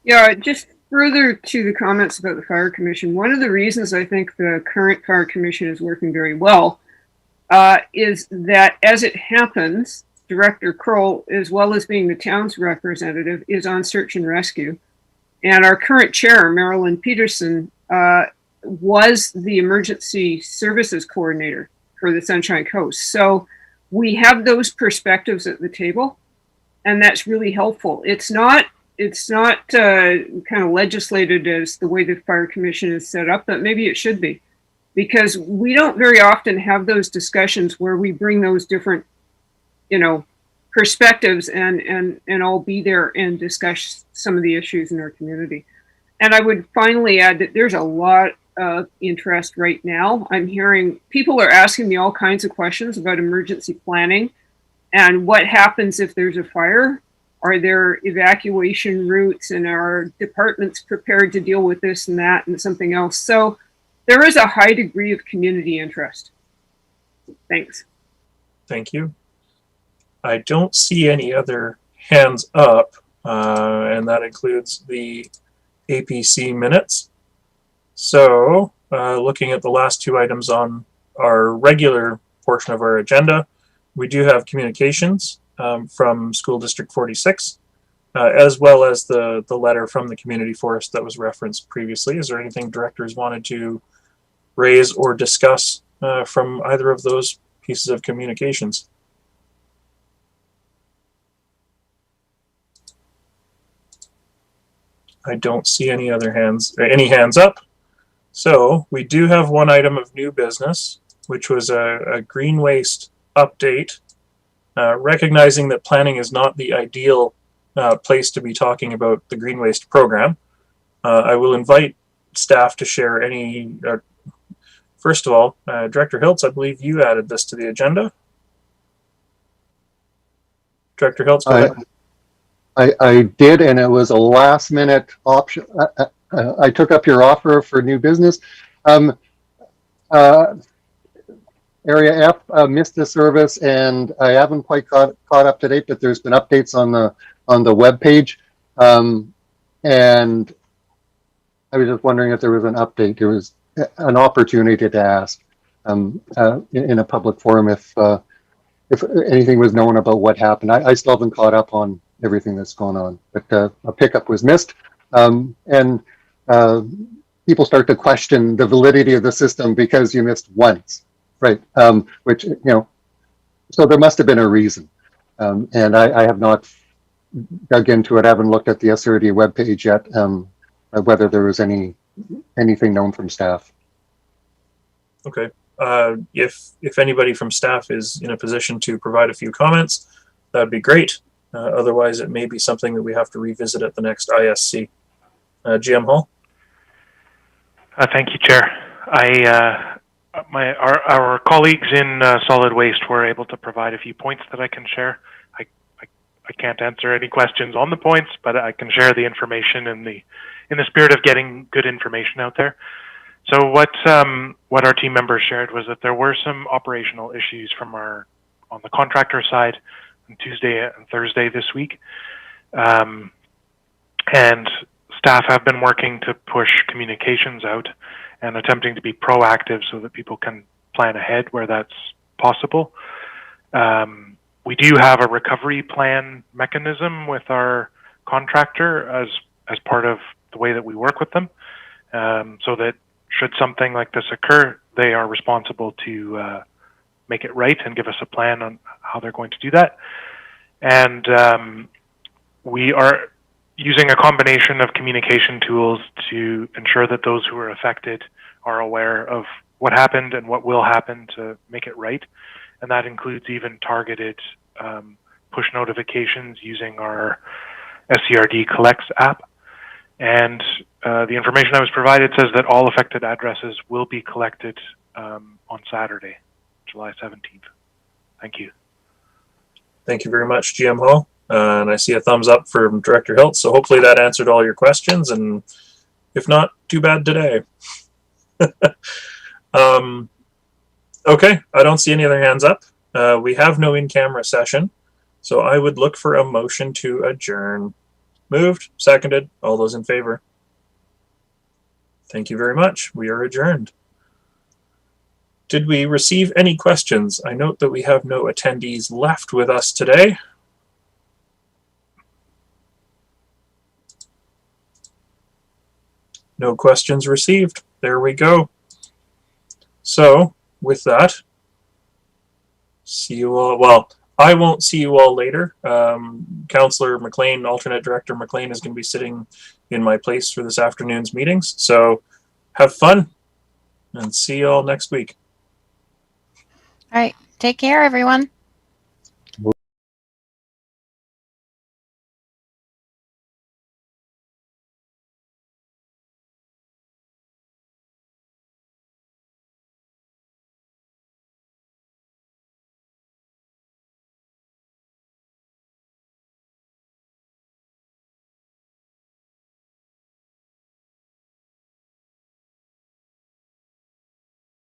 Yeah, just further to the comments about the Fire Commission, one of the reasons I think the current Fire Commission is working very well is that, as it happens, Director Kroll, as well as being the town's representative, is on search and rescue. And our current chair, Marilyn Peterson, was the emergency services coordinator for the Sunshine Coast. So we have those perspectives at the table, and that's really helpful. It's not kind of legislated as the way the Fire Commission is set up, but maybe it should be, because we don't very often have those discussions where we bring those different, perspectives and all be there and discuss some of the issues in our community. And I would finally add that there's a lot of interest right now. I'm hearing people are asking me all kinds of questions about emergency planning and what happens if there's a fire. Are there evacuation routes, and are departments prepared to deal with this and that and something else? So there is a high degree of community interest. Thanks. Thank you. I don't see any other hands up, and that includes the APC minutes. So looking at the last two items on our regular portion of our agenda, we do have communications from School District 46, as well as the letter from the community forest that was referenced previously. Is there anything directors wanted to raise or discuss from either of those pieces of communications? I don't see any other hands, or any hands up. So we do have one item of new business, which was a green waste update, recognizing that planning is not the ideal place to be talking about the green waste program. I will invite staff to share any, first of all, Director Hiltz, I believe you added this to the agenda. Director Hiltz, go ahead. I did, and it was a last minute option. I took up your offer for new business. Area F missed the service, and I haven't quite caught up to date, but there's been updates on the web page. And I was just wondering if there was an update. There was an opportunity to ask in a public forum if anything was known about what happened. I still haven't caught up on everything that's going on, but a pickup was missed, and people start to question the validity of the system because you missed once, right? Which, you know, so there must have been a reason, and I have not dug into it. I haven't looked at the SRD webpage yet, whether there was anything known from staff. Okay. If anybody from staff is in a position to provide a few comments, that'd be great. Otherwise, it may be something that we have to revisit at the next ISC. GM Hall. Thank you, Chair. Our colleagues in solid waste were able to provide a few points that I can share. I can't answer any questions on the points, but I can share the information in the spirit of getting good information out there. So what our team members shared was that there were some operational issues on the contractor side on Tuesday and Thursday this week, and staff have been working to push communications out and attempting to be proactive so that people can plan ahead where that's possible. We do have a recovery plan mechanism with our contractor as part of the way that we work with them, so that should something like this occur, they are responsible to make it right and give us a plan on how they're going to do that. And we are using a combination of communication tools to ensure that those who are affected are aware of what happened and what will happen to make it right. And that includes even targeted push notifications using our SCRD Collects app. And the information I was provided says that all affected addresses will be collected on Saturday, July 17th. Thank you. Thank you very much, GM Hall. And I see a thumbs up from Director Hiltz. So hopefully that answered all your questions. And if not, too bad today. Okay, I don't see any other hands up. We have no in-camera session. So I would look for a motion to adjourn. Moved, seconded, all those in favor. Thank you very much. We are adjourned. Did we receive any questions? I note that we have no attendees left with us today. No questions received. There we go. So with that, see you all. Well, I won't see you all later. Councillor McLean, alternate director McLean, is going to be sitting in my place for this afternoon's meetings. So have fun and see you all next week. All right. Take care, everyone.